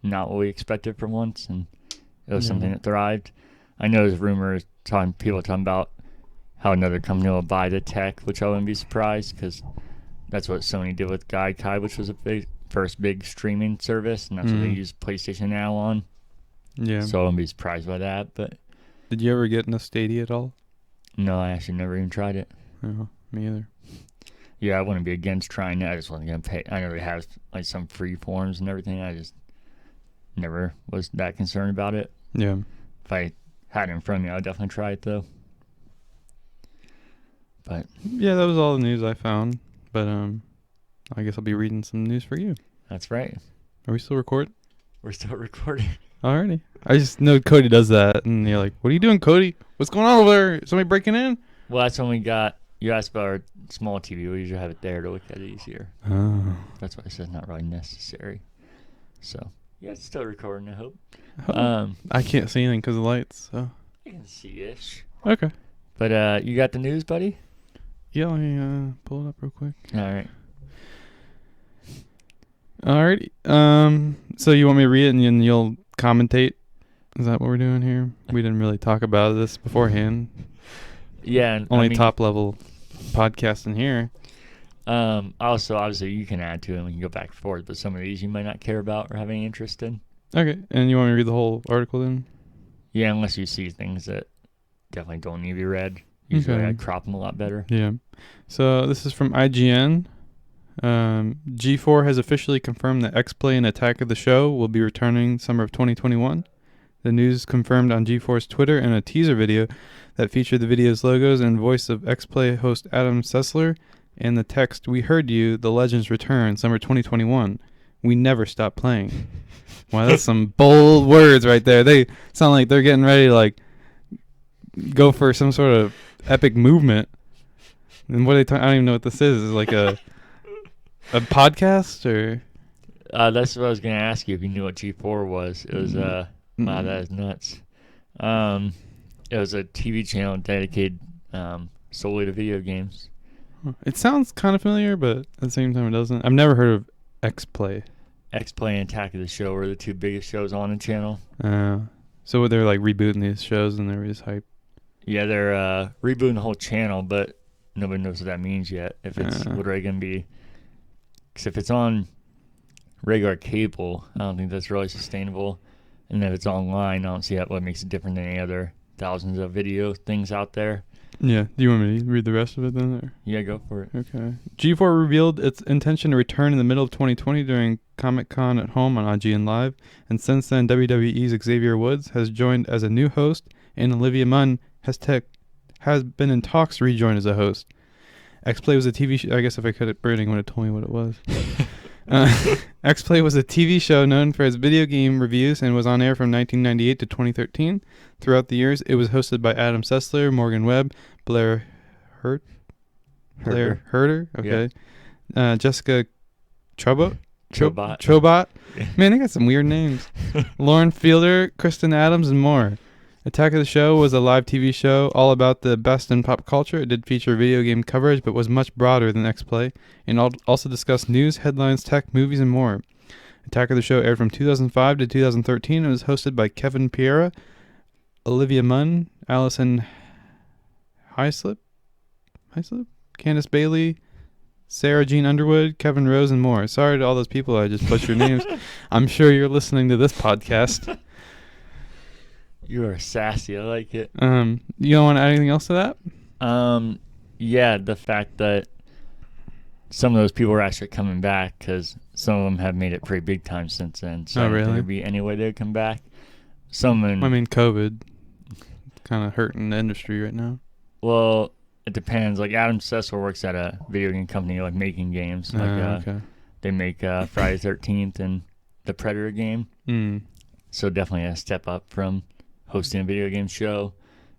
not what we expected for once, and it was something that thrived. I know there's rumors, people talking about how another company will buy the tech, which I wouldn't be surprised, because that's what Sony did with Gaikai, which was a first big streaming service, and that's what they use PlayStation Now on. Yeah. So I wouldn't be surprised by that. But did you ever get into Stadia at all? No, I actually never even tried it. No, me either. Yeah, I wouldn't be against trying it. I just wasn't going to pay. I know they have like some free forms and everything. I just never was that concerned about it. Yeah. If I had it in front of me, I would definitely try it though. But yeah, that was all the news I found. But I guess I'll be reading some news for you. that's right. Are we still recording? We're still recording. Alrighty. I just know Cody does that, and you're like, "What are you doing, Cody? What's going on over there? Somebody breaking in?" Well, that's when we got. You asked about our small TV. We usually have it there to look at it easier. Oh. That's why I said not really necessary. So yeah, it's still recording. I hope. Oh. I can't see anything because of the lights. So. You can see-ish. Okay. But you got the news, buddy? Yeah, let me pull it up real quick. All right. Alrighty. So you want me to read it and then you'll commentate? Is that what we're doing here? We didn't really talk about this beforehand. Yeah. And, Only top level podcast in here. Also, obviously, you can add to it and we can go back and forth, but some of these you might not care about or have any interest in. Okay. And you want me to read the whole article then? Yeah, unless you see things that definitely don't need to be read. Usually Okay. I crop them a lot better. Yeah. So this is from IGN. G4 has officially confirmed that X-Play and Attack of the Show will be returning summer of 2021. The news confirmed on G4's Twitter and a teaser video that featured the video's logos and voice of X-Play host Adam Sessler and the text, "We heard you, the legends return, summer 2021. We never stop playing." Wow, that's some bold words right there. They sound like they're getting ready to like go for some sort of epic movement. And what are they talking? I don't even know what this is. Is it like a podcast or? That's what I was going to ask you if you knew what G4 was. It was wow, that is nuts. It was a TV channel dedicated solely to video games. It sounds kind of familiar, but at the same time it doesn't. I've never heard of X-Play. X-Play and Attack of the Show were the two biggest shows on the channel. So they're like rebooting these shows and they're just hype. Yeah, they're rebooting the whole channel, but nobody knows what that means yet. If it's literally going to be... Because if it's on regular cable, I don't think that's really sustainable. And if it's online, I don't see what makes it different than any other thousands of video things out there. Yeah. Do you want me to read the rest of it then? Or? Yeah, go for it. Okay. G4 revealed its intention to return in the middle of 2020 during Comic-Con at home on IGN Live. And since then, WWE's Xavier Woods has joined as a new host, and Olivia Munn has been in talks to rejoin as a host. X-Play was a TV show. I guess if I cut it, Branding would have told me what it was. X-Play was a TV show known for its video game reviews and was on air from 1998 to 2013. Throughout the years, it was hosted by Adam Sessler, Morgan Webb, Blair Herter, okay, yeah. Jessica Chobot. Yeah. Man, they got some weird names. Lauren Fielder, Kristen Adams, and more. Attack of the Show was a live TV show all about the best in pop culture. It did feature video game coverage, but was much broader than X-Play, and also discussed news, headlines, tech, movies, and more. Attack of the Show aired from 2005 to 2013 and was hosted by Kevin Piera, Olivia Munn, Allison Highslip, Candace Bailey, Sarah Jean Underwood, Kevin Rose, and more. Sorry to all those people I just butchered names. I'm sure you're listening to this podcast. You are sassy. I like it. You don't want to add anything else to that? Yeah, the fact that some of those people are actually coming back, because some of them have made it pretty big time since then. So oh, I don't really? think there'd be any way they'd come back. COVID kind of hurting the industry right now. Well, it depends. Like Adam Sessler works at a video game company, like making games. Okay. They make Friday the 13th and the Predator game. So definitely a step up from hosting a video game show.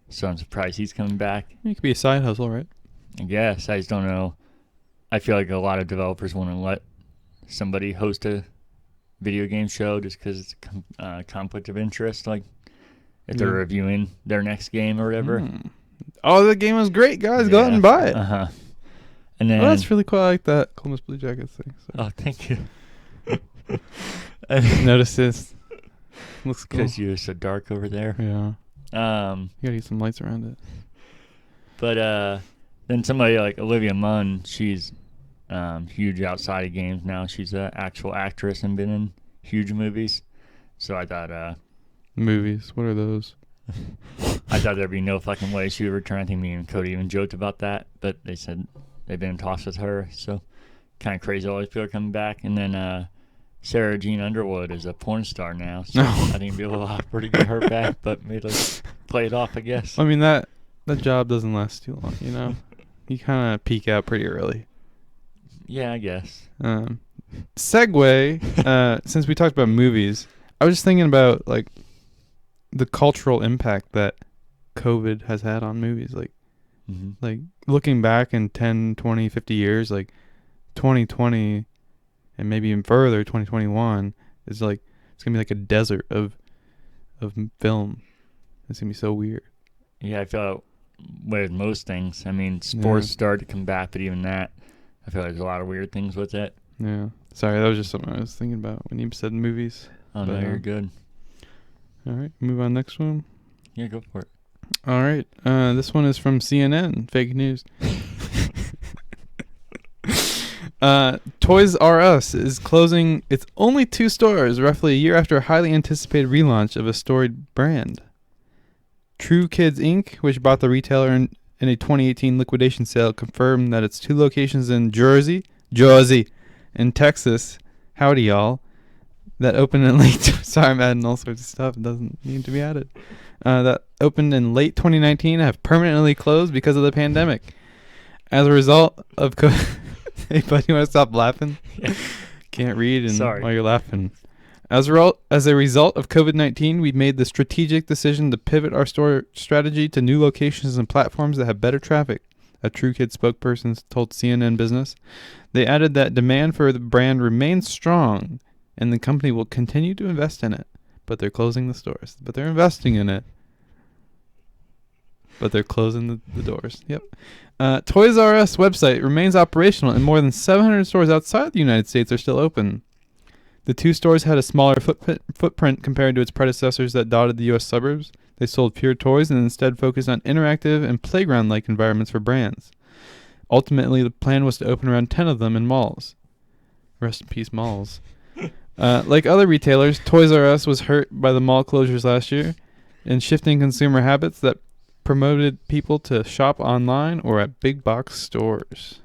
So I'm surprised he's coming back. It could be a side hustle, right? I guess. I just don't know. I feel like a lot of developers want to let somebody host a video game show just because it's a conflict of interest. Like if they're reviewing their next game or whatever. Oh, the game was great, guys. Go out and buy it. Uh-huh. And then, that's really cool. I like that Columbus Blue Jackets thing. So. Oh, thank you. Notice this. Looks cool. Because you're so dark over there. Yeah. You gotta get some lights around it. But then somebody like Olivia Munn, she's huge outside of games now. She's an actual actress and been in huge movies. So I thought... movies? What are those? I thought there'd be no fucking way she would return. I think me and Cody even joked about that. But they said they've been in talks with her. So kind of crazy all these people are coming back. And then Sarah Jean Underwood is a porn star now, so I think it'd be a little awkward to get her back, but maybe let's play it off, I guess. I mean, that job doesn't last too long, you know? You kind of peak out pretty early. Yeah, I guess. Segue, since we talked about movies, I was just thinking about, like, the cultural impact that COVID has had on movies. Like, like looking back in 10, 20, 50 years, like 2020 and maybe even further, 2021 is like, it's going to be like a desert of film. It's going to be so weird. Yeah, I feel with most things. I mean, sports started to come back, but even that, I feel like there's a lot of weird things with it. Yeah. Sorry, that was just something I was thinking about when you said movies. Oh, no, you're good. All right, move on next one. Yeah, go for it. All right, this one is from CNN. Fake news. Toys R Us is closing its only 2 stores roughly a year after a highly anticipated relaunch of a storied brand. True Kids Inc., which bought the retailer in a 2018 liquidation sale, confirmed that its 2 locations in Jersey, and Texas, howdy y'all, that opened in late... Sorry, I'm adding all sorts of stuff. It doesn't need to be added. That opened in late 2019 have permanently closed because of the pandemic. As a result of... Hey, buddy, you want to stop laughing? Yeah. Can't read Sorry. while you're laughing. As a result of COVID-19, we made the strategic decision to pivot our store strategy to new locations and platforms that have better traffic, a True Kids spokesperson told CNN Business. They added that demand for the brand remains strong, and the company will continue to invest in it. But they're closing the stores. But they're investing in it. But they're closing the doors. Yep. Toys R Us website remains operational, and more than 700 stores outside the United States are still open. The 2 stores had a smaller footprint compared to its predecessors that dotted the U.S. suburbs. They sold pure toys and instead focused on interactive and playground-like environments for brands. Ultimately, the plan was to open around 10 of them in malls. Rest in peace, malls. Like other retailers, Toys R Us was hurt by the mall closures last year and shifting consumer habits that promoted people to shop online or at big box stores.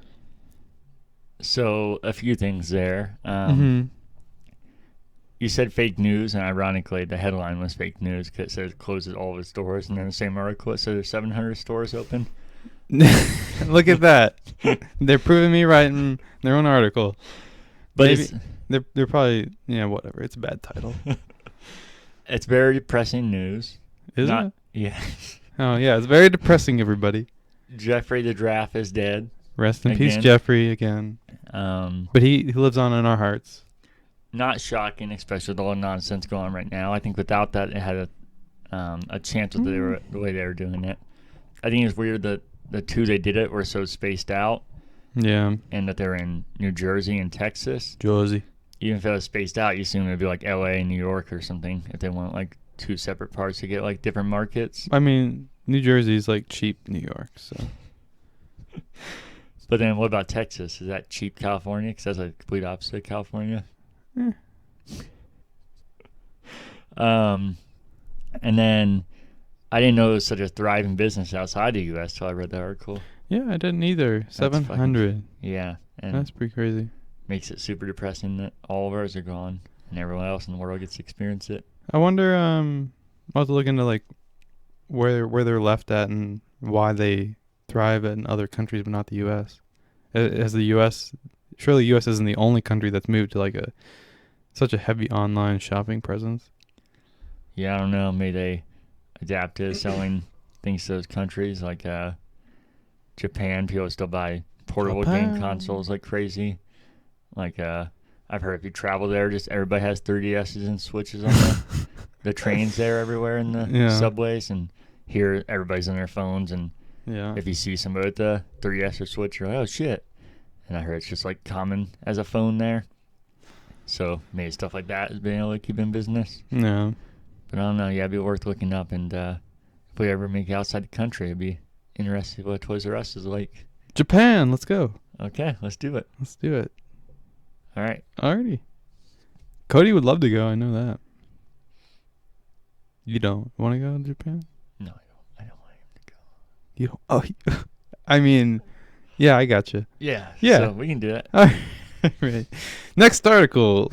So, a few things there. You said fake news, and ironically, the headline was fake news because it said it closes all of its stores, and then the same article it said there's 700 stores open. Look at that. They're proving me right in their own article. But maybe they're probably, whatever. It's a bad title. It's very depressing news. Is it? Yeah. Oh, yeah. It's very depressing, everybody. Jeffrey the Giraffe is dead. Rest in peace, Jeffrey, again. But he lives on in our hearts. Not shocking, especially with all the nonsense going on right now. I think without that, it had a chance with the way they were doing it. I think it's weird that the 2 they did it were so spaced out. Yeah. And that they're in New Jersey and Texas. Jersey. Even if it was spaced out, you assume it would be like LA and New York or something if they want like 2 separate parts to get like different markets. I mean, New Jersey is like cheap New York, so. But then what about Texas? Is that cheap California? Because that's like the complete opposite of California. And then I didn't know it was such a thriving business outside the U.S. till I read the article. Yeah, I didn't either. 700. Yeah. And that's pretty crazy. Makes it super depressing that all of ours are gone and everyone else in the world gets to experience it. I wonder, I'll have to look into like where they're left at and why they thrive in other countries but not the U.S. As the U.S., surely the U.S. isn't the only country that's moved to like such a heavy online shopping presence. Yeah, I don't know. Maybe they adapt to selling things to those countries like Japan. People still buy portable game consoles like crazy. Like I've heard if you travel there, just everybody has 3DSs and Switches on the trains there everywhere in the subways, and here everybody's on their phones, and if you see somebody with a 3DS or Switch, you're like, oh shit. And I heard it's just like common as a phone there. So maybe stuff like that is being able to keep in business. No. But I don't know. Yeah, it'd be worth looking up. And if we ever make it outside the country, it'd be interesting what Toys R Us is like. Japan, let's go. Okay, let's do it. Let's do it. All right. Alrighty. Cody would love to go. I know that. You don't want to go to Japan? No, I don't want him to go. You don't? Oh, I mean, yeah, I got you. Yeah. Yeah. So we can do that. All right. Next article.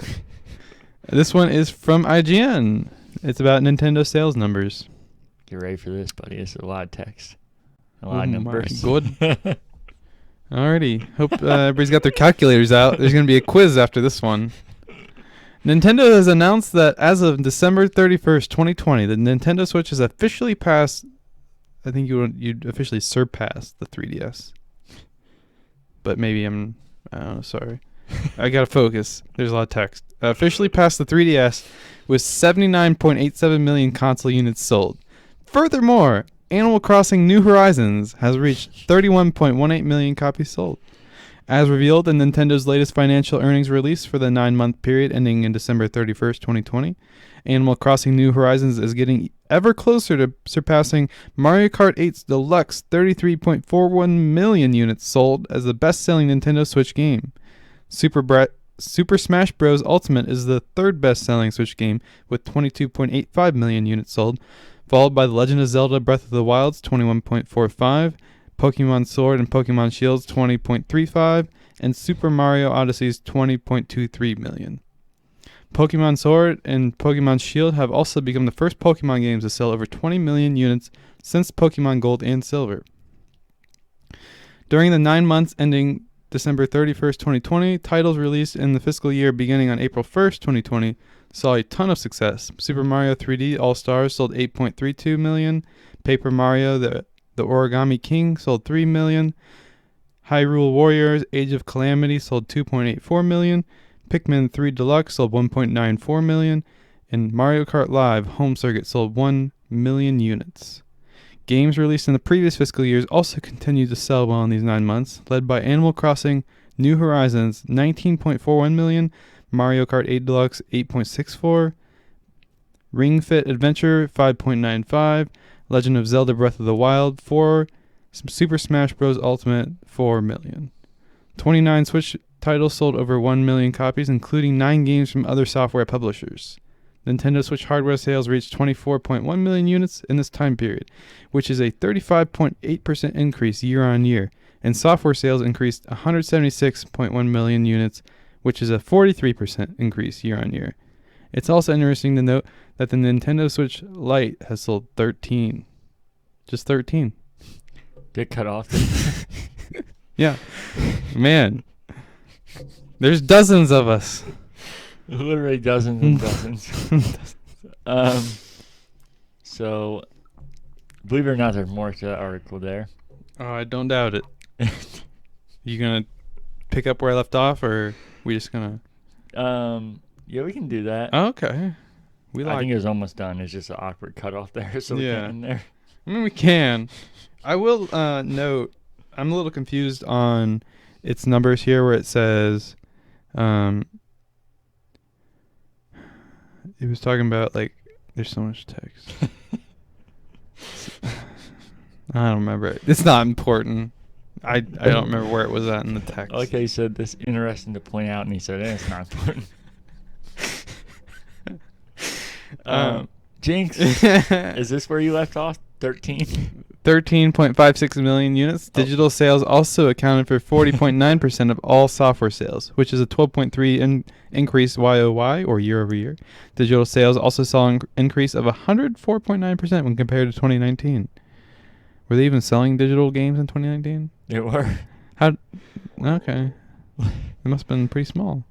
This one is from IGN. It's about Nintendo sales numbers. Get ready for this, buddy. It's a lot of text. A lot of numbers. Good. Alrighty. Hope everybody's got their calculators out. There's going to be a quiz after this one. Nintendo has announced that as of December 31st, 2020, the Nintendo Switch has officially passed. I think you'd officially surpassed the 3DS. But maybe I don't know, sorry. I got to focus. There's a lot of text. Officially passed the 3DS with 79.87 million console units sold. Furthermore, Animal Crossing New Horizons has reached 31.18 million copies sold. As revealed in Nintendo's latest financial earnings release for the 9-month period ending in December 31st, 2020, Animal Crossing New Horizons is getting ever closer to surpassing Mario Kart 8's deluxe 33.41 million units sold as the best-selling Nintendo Switch game. Super Smash Bros. Ultimate is the third best-selling Switch game with 22.85 million units sold, followed by The Legend of Zelda Breath of the Wild's 21.45, Pokemon Sword and Pokemon Shield's 20.35, and Super Mario Odyssey's 20.23 million. Pokemon Sword and Pokemon Shield have also become the first Pokemon games to sell over 20 million units since Pokemon Gold and Silver. During the 9 months ending December 31st, 2020, titles released in the fiscal year beginning on April 1st, 2020, saw a ton of success. Super Mario 3D All-Stars sold 8.32 million. Paper Mario The Origami King sold 3 million. Hyrule Warriors Age of Calamity sold 2.84 million. Pikmin 3 Deluxe sold 1.94 million. And Mario Kart Live Home Circuit sold 1 million units. Games released in the previous fiscal years also continued to sell well in these 9 months, led by Animal Crossing New Horizons 19.41 million, Mario Kart 8 Deluxe 8.64, Ring Fit Adventure 5.95, Legend of Zelda Breath of the Wild 4, Super Smash Bros. Ultimate 4 million. 29 Switch titles sold over 1 million copies, including 9 games from other software publishers. Nintendo Switch hardware sales reached 24.1 million units in this time period, which is a 35.8% increase year on year, and software sales increased 176.1 million units, which is a 43% increase year on year. It's also interesting to note that the Nintendo Switch Lite has sold 13. Just 13. Get cut off. Yeah. Man. There's dozens of us. Literally dozens and dozens. So, believe it or not, there's more to that article there. Oh, I don't doubt it. You gonna pick up where I left off, or we just gonna? Yeah, we can do that. Oh, okay. I think it was almost done. It's just an awkward cutoff there, so we Yeah. get in there. I mean, we can. I will note, I'm a little confused on its numbers here, where it says, it was talking about, like, there's so much text. I don't remember it. It's not important. I don't remember where it was at in the text. Okay, he said this interesting to point out, and he said, it's not important. Jinx, is this where you left off? 13? 13.56 million units. Digital sales also accounted for 40.9% of all software sales, which is a 12.3 increase YOY, or year over year. Digital sales also saw an increase of 104.9% when compared to 2019. Were they even selling digital games in 2019? They were. Okay. It must have been pretty small.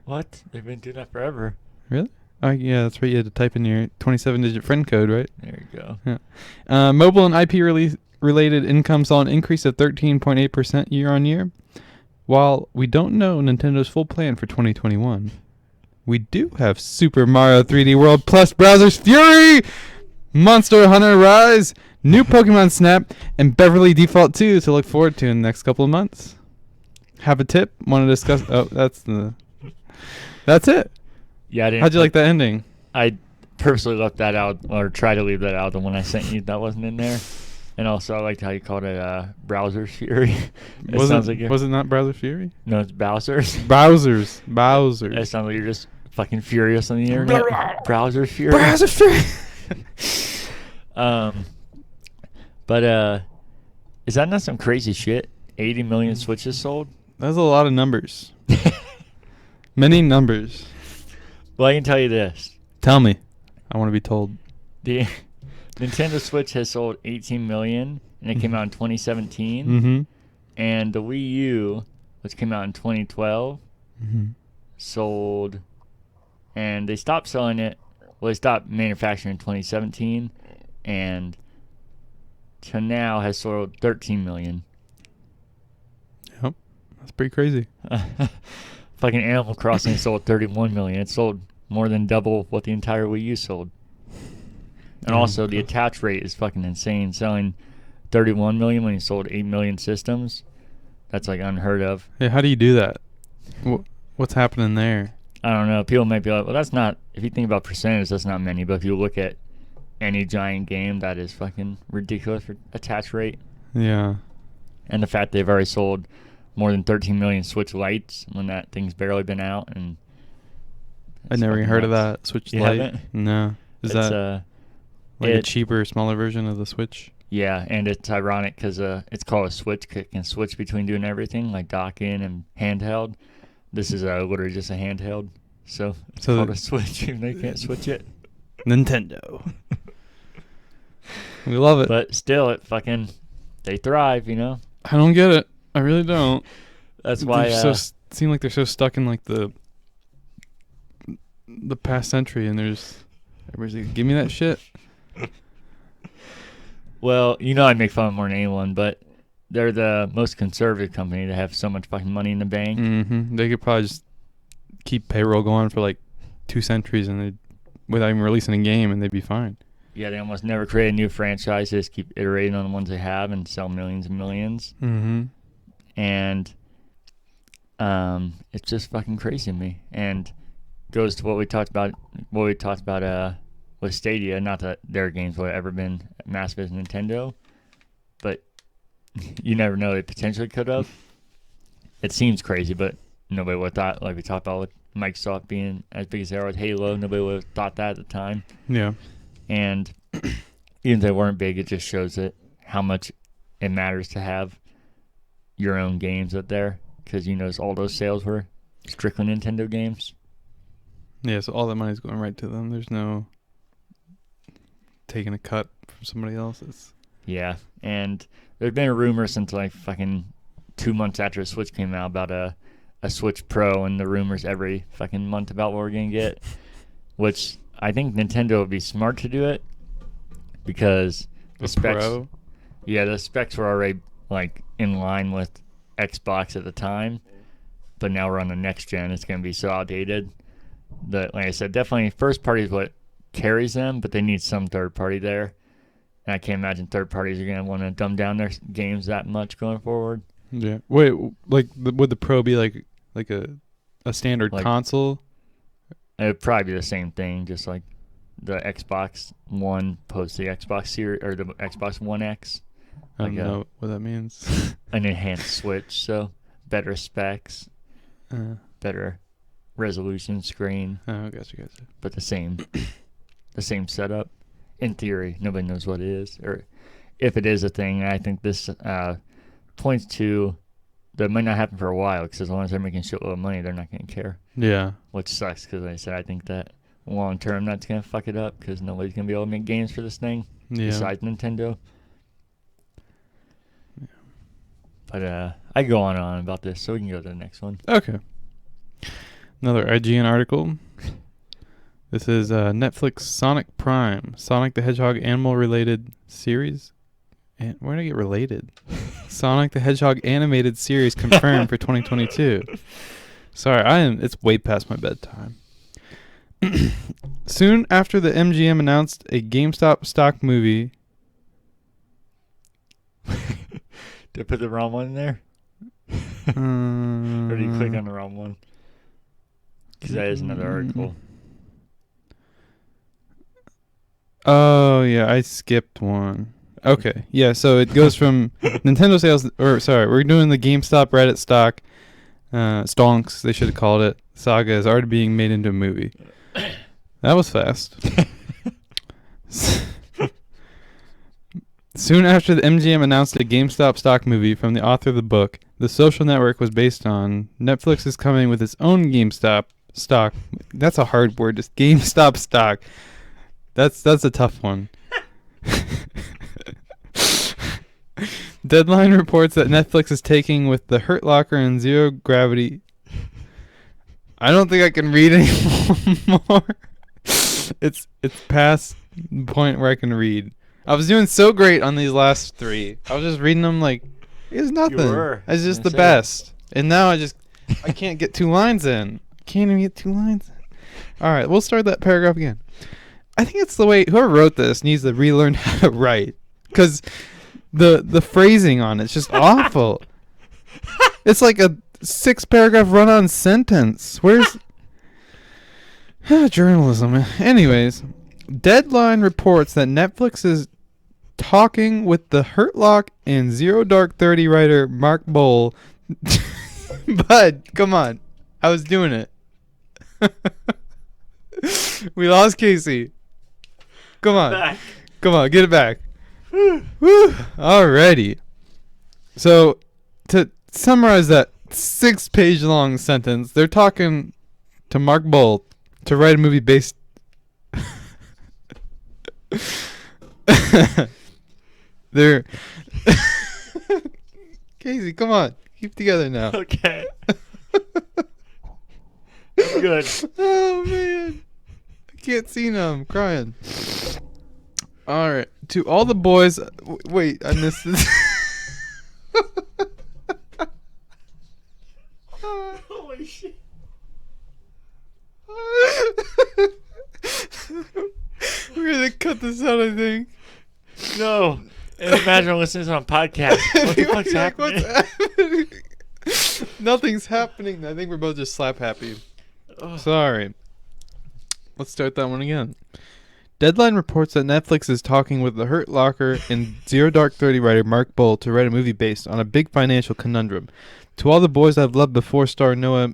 What? They've been doing that forever. Really? Oh, yeah, that's right. You had to type in your 27-digit friend code, right? There you go. Yeah. Mobile and IP-related income saw an increase of 13.8% year on year. While we don't know Nintendo's full plan for 2021, we do have Super Mario 3D World plus Bowser's Fury, Monster Hunter Rise, new Pokemon Snap, and Beverly Default 2 to look forward to in the next couple of months. Have a tip? Want to discuss? Oh, that's it. Yeah, I didn't. How'd you like that ending? I purposely left that out, or tried to leave that out. The one I sent you, that wasn't in there. And also, I liked how you called it Browser's Fury. Was it not Browser's Fury? No, it's Bowser's. Bowser's. It sounds like you're just fucking furious on the internet. Browser's Fury. Browser's Fury. But is that not some crazy shit? 80 million Switches sold? That's a lot of numbers. Many numbers. Well, I can tell you this. Tell me. I want to be told. The Nintendo Switch has sold 18 million, and it came out in 2017. Mm-hmm. And the Wii U, which came out in 2012, sold, and they stopped selling it. Well, they stopped manufacturing in 2017, and to now has sold 13 million. Yep, that's pretty crazy. Fucking Animal Crossing sold 31 million. It sold more than double what the entire Wii U sold. And also, the attach rate is fucking insane. Selling 31 million when you sold 8 million systems. That's like unheard of. Yeah, how do you do that? What's happening there? I don't know. People might be like, well, that's not, if you think about percentages, that's not many. But if you look at any giant game, that is fucking ridiculous for attach rate. Yeah. And the fact they've already sold more than 13 million Switch Lites when that thing's barely been out. And I never even heard of that. Switch Lite? Haven't? No. Is that like a cheaper, smaller version of the Switch? Yeah, and it's ironic because it's called a Switch. It can switch between doing everything, like dock-in and handheld. This is literally just a handheld. So it's called a Switch, even though you can't switch it. Nintendo. We love it. But still, they thrive, you know? I don't get it. I really don't. That's why... seem like they're so stuck in like the past century, and everybody's like, give me that shit. Well, you know I make fun of more than anyone, but they're the most conservative company to have so much fucking money in the bank. Mm-hmm. They could probably just keep payroll going for like 2 centuries and without even releasing a game, and they'd be fine. Yeah, they almost never create a new franchise. They just keep iterating on the ones they have and sell millions and millions. Mm-hmm. And it's just fucking crazy to me. And goes to what we talked about with Stadia. Not that their games would have ever been massive as Nintendo, but you never know. They potentially could have. It seems crazy, but nobody would have thought, like we talked about with Microsoft being as big as they are with Halo, nobody would have thought that at the time. Yeah. And even if they weren't big, it just shows that how much it matters to have your own games up there, because you notice all those sales were strictly Nintendo games. Yeah, so all that money's going right to them. There's no taking a cut from somebody else's. Yeah, and there's been a rumor since like fucking 2 months after the Switch came out about a Switch Pro, and the rumors every fucking month about what we're going to get, which I think Nintendo would be smart to do it because the specs... Pro? Yeah, the specs were already like in line with Xbox at the time, but now we're on the next gen. It's going to be so outdated that, like I said, definitely first party is what carries them, but they need some third party there. And I can't imagine third parties are going to want to dumb down their games that much going forward. Yeah. Wait, like would the Pro be like a standard console? It would probably be the same thing, just like the Xbox One post the Xbox Series or the Xbox One X. I don't know what that means. An enhanced Switch, so better specs, better resolution screen. Oh, gotcha. But the same setup. In theory, nobody knows what it is, or if it is a thing. I think this points to that might not happen for a while, because as long as they're making shitload of money, they're not going to care. Yeah. Which sucks, because like I said, I think that long term that's going to fuck it up, because nobody's going to be able to make games for this thing besides Nintendo. Yeah. But I go on and on about this, so we can go to the next one. Okay. Another IGN article. This is Netflix Sonic Prime, Sonic the Hedgehog animal-related series. And where did I get related? Sonic the Hedgehog animated series confirmed for 2022. Sorry, it's way past my bedtime. Soon after the MGM announced a GameStop stock movie. Did I put the wrong one in there? Or did you click on the wrong one? Because that is another article. Oh, yeah, I skipped one. Okay, yeah, so it goes from Nintendo sales, we're doing the GameStop Reddit stock, stonks, they should have called it, saga is already being made into a movie. That was fast. Soon after the MGM announced a GameStop stock movie from the author of the book, The Social Network was based on, Netflix is coming with its own GameStop stock. That's a hard word. Just GameStop stock. That's a tough one. Deadline reports that Netflix is taking with the Hurt Locker and Zero Gravity. I don't think I can read anymore. It's past the point where I can read. I was doing so great on these last 3. I was just reading them like it's nothing. You were. It's just the best. And now I can't get 2 lines in. Can't even get 2 lines in. All right, we'll start that paragraph again. I think it's the way whoever wrote this needs to relearn how to write, because the phrasing on it's just awful. It's like a 6-paragraph run-on sentence. Where's journalism? Anyways, Deadline reports that Netflix is talking with the Hurt Lock and Zero Dark 30 writer Mark Bowl. Bud, come on. I was doing it. We lost Casey. Come on. Back. Come on, get it back. Woo. Alrighty. So, to summarize that 6-page long sentence, they're talking to Mark Bowl to write a movie based... They're... Casey, come on. Keep together now. Okay. Good. Oh, man. I can't see now. I'm crying. All right. To all the boys... wait, I missed this. Holy shit. We're going to cut this out, I think. No. And imagine listening to this on a podcast. What the fuck's happening? What's happening? Nothing's happening. I think we're both just slap happy. Ugh. Sorry. Let's start that one again. Deadline reports that Netflix is talking with the Hurt Locker and Zero Dark 30 writer Mark Bowl to write a movie based on a big financial conundrum. To all the boys I've loved before, star Noah.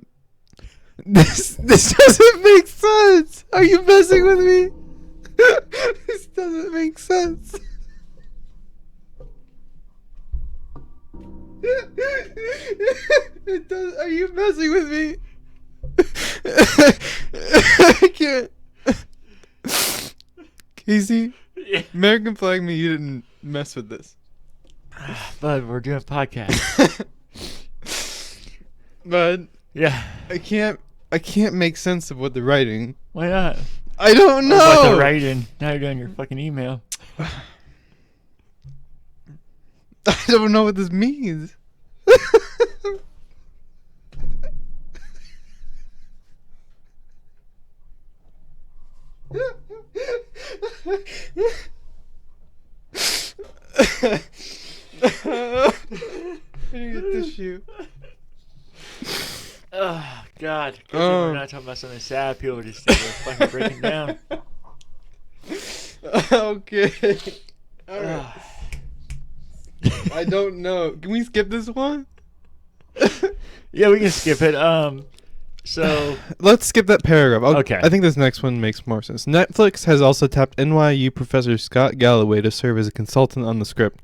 This doesn't make sense. Are you messing with me? This doesn't make sense. It does. Are you messing with me? I can't. Casey, Yeah. American flag me. You didn't mess with this. Bud, we're doing a podcast. But Yeah. I can't make sense of what they're writing. Why not? I don't know. What the writing? Now you're doing your fucking email. I don't know what this means. I need a tissue. Oh, God. Oh. We're not talking about something sad. People are just fucking breaking down. Okay. All right. I don't know. Can we skip this one? Yeah, we can skip it. So Let's skip that paragraph. Okay. I think this next one makes more sense. Netflix has also tapped NYU professor Scott Galloway to serve as a consultant on the script.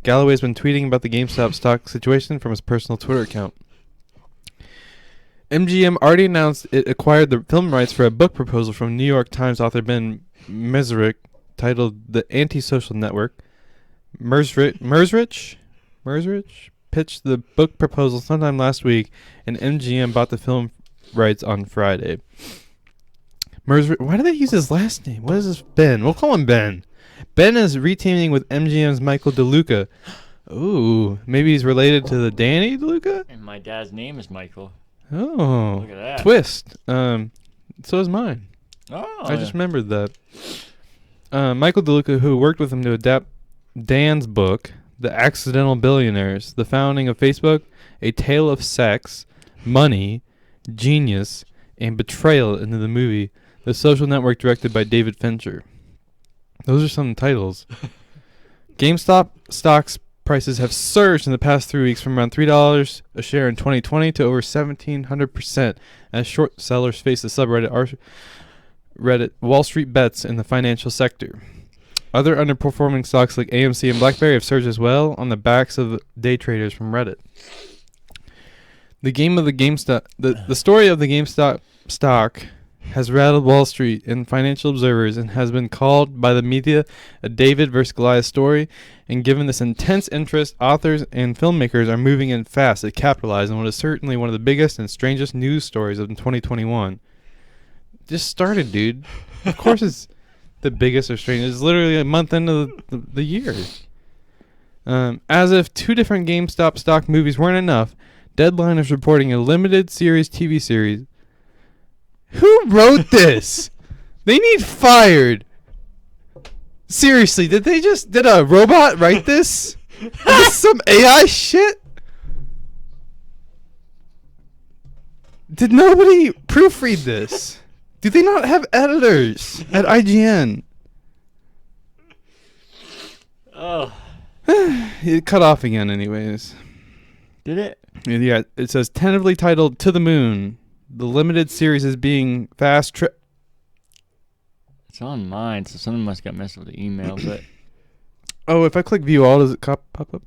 Galloway has been tweeting about the GameStop stock situation from his personal Twitter account. MGM already announced it acquired the film rights for a book proposal from New York Times author Ben Mezrich titled The Antisocial Network. Mezrich pitched the book proposal sometime last week, and MGM bought the film rights on Friday. Mezrich, why do they use his last name? What is this? Ben. We'll call him Ben. Ben is reteaming with MGM's Michael DeLuca. Ooh, maybe he's related to the Danny DeLuca? and my dad's name is Michael. Oh, Look at that. twist. So is mine. Oh, I just remembered that. Michael DeLuca, who worked with him to adapt Dan's book, The Accidental Billionaires, The Founding of Facebook, A Tale of Sex, Money, Genius, and Betrayal into the movie The Social Network, directed by David Fincher. Those are some titles. GameStop stocks prices have surged in the past 3 weeks from around $3 a share in 2020 to over 1,700% as short sellers face the subreddit Reddit Wall Street bets in the financial sector. Other underperforming stocks like AMC and BlackBerry have surged as well on the backs of day traders from Reddit. The story of the GameStop stock has rattled Wall Street and financial observers and has been called by the media a David versus Goliath story. And given this intense interest, authors and filmmakers are moving in fast to capitalize on what is certainly one of the biggest and strangest news stories of 2021. Just started, dude. Of course it's the biggest or strangest. It's literally a month into the year. As if 2 different GameStop stock movies weren't enough, Deadline is reporting a limited series TV series. Who wrote this? They need fired. Seriously, did a robot write this? Is this some AI shit? Did nobody proofread this? Do they not have editors at IGN? Oh. It cut off again anyways. Did it? Yeah, it says tentatively titled To the Moon. The limited series is being It's on mine, so someone must got messed with the email, but... Oh, if I click view all, does it pop up?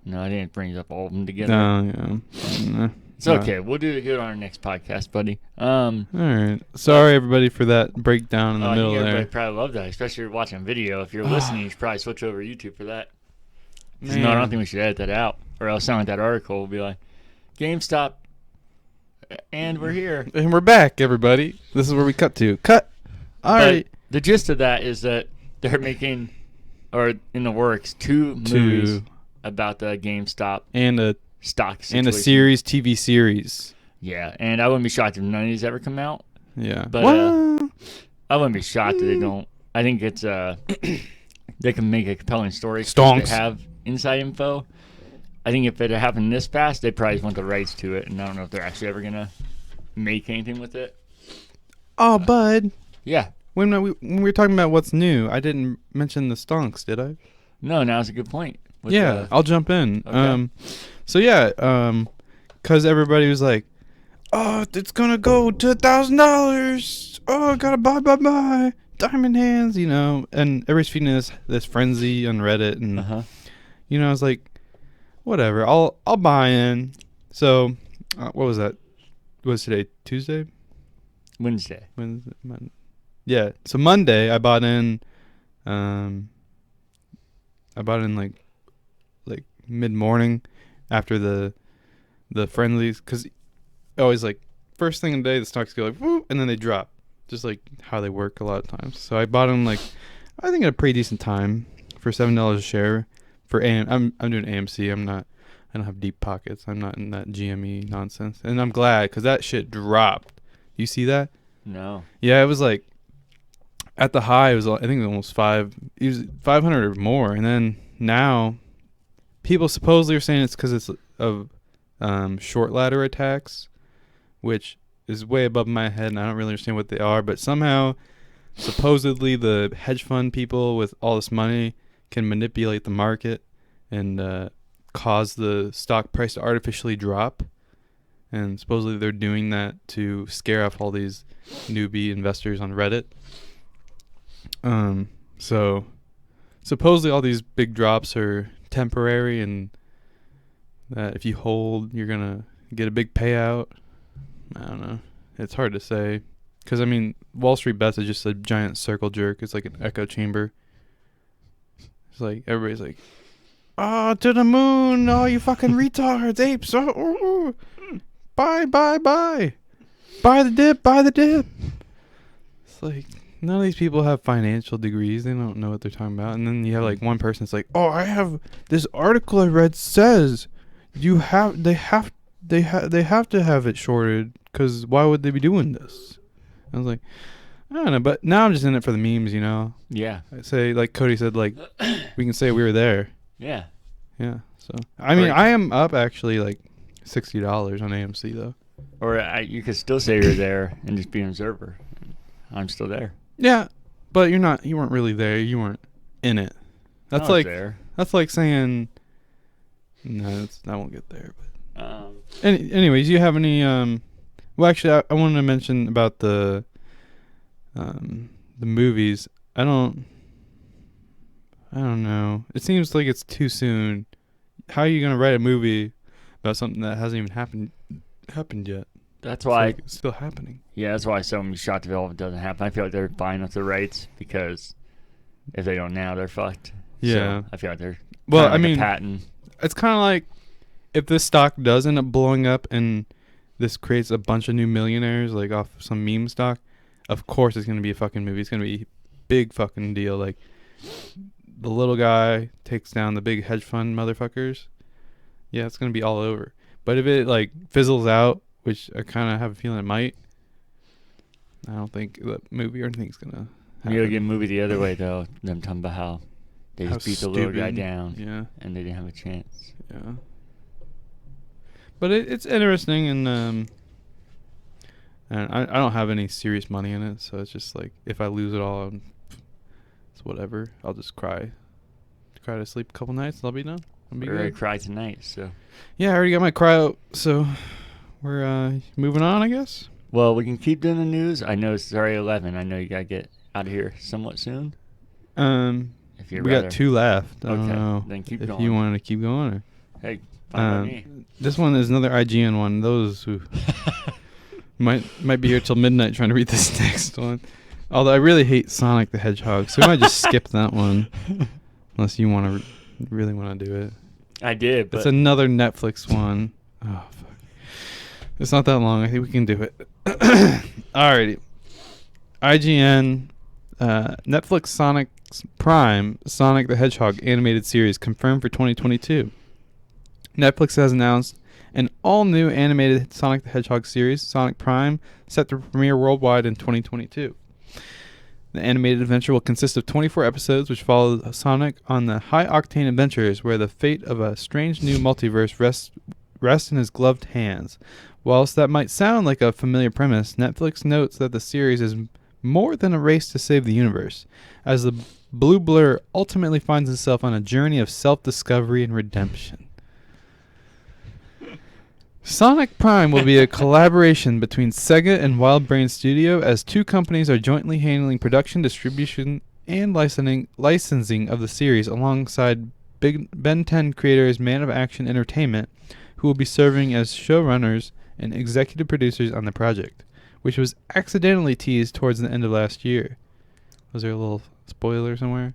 No, I didn't bring up all of them together. No, yeah. It's okay. We'll do it here on our next podcast, buddy. All right. Sorry, everybody, for that breakdown in the middle there. Everybody probably love that, especially if you're watching video. If you're listening, you should probably switch over to YouTube for that. No, I don't think we should edit that out, or else sound like that article will be like, GameStop, and we're here. And we're back, everybody. This is where we cut to. Cut. All right. The gist of that is that they're making, or in the works, 2 movies about the GameStop and a stock situation. And a series, TV series. Yeah, and I wouldn't be shocked if none of these ever come out. Yeah. But I wouldn't be shocked if they don't. I think it's they can make a compelling story. Stonks. They have inside info. I think if it had happened this fast, they probably want the rights to it, and I don't know if they're actually ever gonna make anything with it. Oh, bud. Yeah. When we were talking about what's new, I didn't mention the stonks, did I? No, now's a good point. Yeah, I'll jump in. Okay. Because everybody was like, oh, it's going to go to $1,000. Oh, gotta buy. Diamond hands, and everybody's feeding this frenzy on Reddit. And, I was like, whatever, I'll buy in. So, what was that? What was today? Tuesday? Wednesday. Yeah. So Monday, I bought in. I bought in like mid morning after the friendlies, because always like first thing in the day the stocks go like whoop, and then they drop, just like how they work a lot of times. So I bought them like I think at a pretty decent time for $7 a share for I'm doing AMC. I don't have deep pockets. I'm not in that GME nonsense, and I'm glad because that shit dropped. You see that? No. Yeah, it was like at the high. It was I think it was almost 500 or more, and then now people supposedly are saying it's because it's of short ladder attacks, which is way above my head, and I don't really understand what they are. But somehow, supposedly, the hedge fund people with all this money can manipulate the market and cause the stock price to artificially drop. And supposedly they're doing that to scare off all these newbie investors on Reddit. So supposedly all these big drops are temporary, and that if you hold, you're gonna get a big payout. I don't know. It's hard to say, because I mean, Wall Street Bets is just a giant circle jerk. It's like an echo chamber. It's like everybody's like, "Oh, to the moon! Oh, you fucking retards, apes! Oh, buy, buy the dip." It's like none of these people have financial degrees. They don't know what they're talking about. And then you have like one person that's like, "Oh, I have this article I read says they have to have it shorted, because why would they be doing this?" I was like, I don't know, but now I'm just in it for the memes, Yeah. I say, like Cody said, like we can say we were there. Yeah. Yeah. So I mean, I am up actually like $60 on AMC though. Or you could still say you're there and just be an observer. I'm still there. Yeah, but you're not. You weren't really there. You weren't in it. That's like there. That's like saying no. I won't get there. But anyways, you have any? Well, actually, I wanted to mention about the movies. I don't know. It seems like it's too soon. How are you gonna write a movie about something that hasn't even happened yet? That's It's why. like, it's still happening. Yeah, that's why so many shot development doesn't happen. I feel like they're buying up the rights because if they don't now, they're fucked. Yeah. So I feel like they're Well, kinda I like mean, a patent. it's kind of like if this stock does end up blowing up and this creates a bunch of new millionaires, like off some meme stock, of course it's going to be a fucking movie. It's going to be a big fucking deal. Like, the little guy takes down the big hedge fund motherfuckers. Yeah, it's going to be all over. But if it, like, fizzles out, which I kind of have a feeling it might, I don't think the movie or anything's going to happen. You'll get a movie the other way, though. Them talking about how they How just beat the little guy stupid. down Yeah, and they didn't have a chance. yeah. But it's interesting, and I don't have any serious money in it, so it's just like if I lose it all, it's whatever. I'll just cry to sleep a couple nights, and I'll be done. I'll be We're gonna good. cry tonight, so. Yeah, I already got my cry out, so we're moving on, I guess. Well, we can keep doing the news. I know it's already 11. I know you gotta get out of here somewhat soon. If you're We got 2 left. I don't know then keep if going. you wanted to keep going. Or, Hey, fine by me. this one is another IGN one. Those who might be here till midnight trying to read this next one. Although I really hate Sonic the Hedgehog, so we might just skip that one unless you want to really want to do it. I did, but It's another Netflix one. Oh fuck! It's not that long. I think we can do it. Alrighty. IGN, Netflix Sonic Prime Sonic the Hedgehog animated series confirmed for 2022. Netflix has announced an all-new animated Sonic the Hedgehog series, Sonic Prime, set to premiere worldwide in 2022. The animated adventure will consist of 24 episodes, which follow Sonic on the high-octane adventures where the fate of a strange new multiverse rests in his gloved hands. Whilst that might sound like a familiar premise, Netflix notes that the series is more than a race to save the universe, as the Blue Blur ultimately finds itself on a journey of self-discovery and redemption. Sonic Prime will be a collaboration between Sega and WildBrain Studio, as 2 companies are jointly handling production, distribution, and licensing of the series alongside Ben 10 creators Man of Action Entertainment, who will be serving as showrunners and executive producers on the project, which was accidentally teased towards the end of last year. Was there a little spoiler somewhere?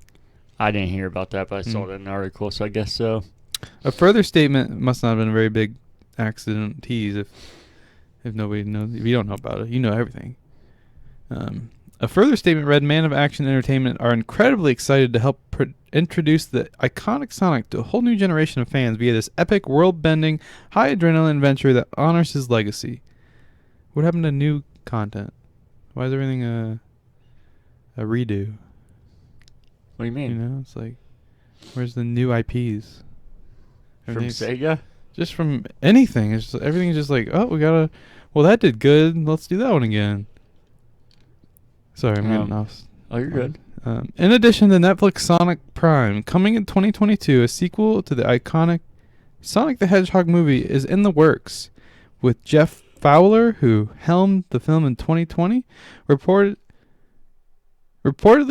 I didn't hear about that, but I saw that in an article, so I guess so. A further statement must not have been a very big accident tease if nobody knows. If you don't know about it, you know everything. A further statement read, Man of Action Entertainment are incredibly excited to help introduce the iconic Sonic to a whole new generation of fans via this epic, world-bending, high-adrenaline adventure that honors his legacy. What happened to new content? Why is everything a redo? What do you mean? You know, it's like, where's the new IPs? From Everything's- Sega? Just from anything. It's just, everything's just like, oh, we gotta. Well, that did good. Let's do that one again. Sorry, I'm getting off. Oh, you're good. In addition to Netflix Sonic Prime, coming in 2022, a sequel to the iconic Sonic the Hedgehog movie is in the works, with Jeff Fowler, who helmed the film in 2020, reportedly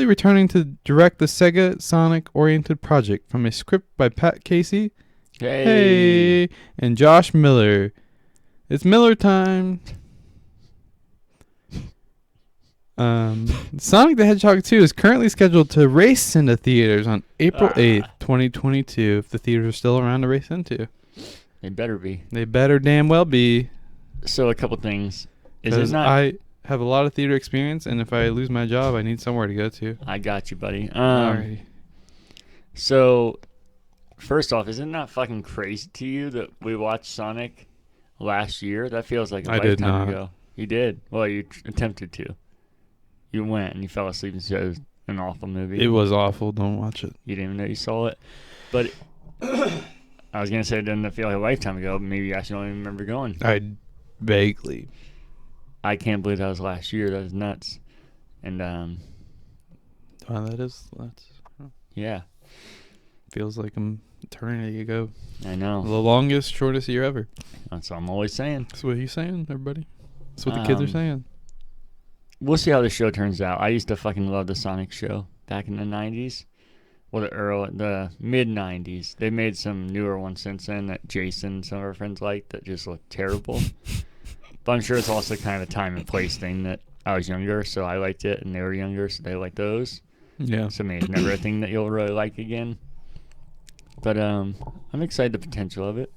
returning to direct the Sega Sonic-oriented project from a script by Pat Casey. Hey, and Josh Miller. It's Miller time. Sonic the Hedgehog 2 is currently scheduled to race into theaters on April 8th, 2022, if the theaters are still around to race into. They better be. They better damn well be. So a couple things. Is it 'Cause not? I have a lot of theater experience, and if I lose my job, I need somewhere to go to. I got you, buddy. Alrighty. So, first off, is it not fucking crazy to you that we watched Sonic last year? That feels like a I did lifetime not. ago. You did. Well, you attempted to. You went and you fell asleep and said it was an awful movie. It was awful. Don't watch it. You didn't even know you saw it. But I was gonna say it doesn't feel like a lifetime ago. But maybe you actually don't even remember going. I vaguely. I can't believe that was last year. That was nuts. And That's yeah, feels like an eternity ago. I know. The longest, shortest year ever. That's what I'm always saying. That's what he's saying, everybody. That's what the kids are saying. We'll see how the show turns out. I used to fucking love the Sonic show back in the 90s. Well, the mid 90s. They made some newer ones since then that Jason and some of our friends liked that just looked terrible. But I'm sure it's also kind of a time and place thing that I was younger, so I liked it, and they were younger, so they liked those. Yeah. So maybe it's never a thing that you'll really like again. But I'm excited the potential of it.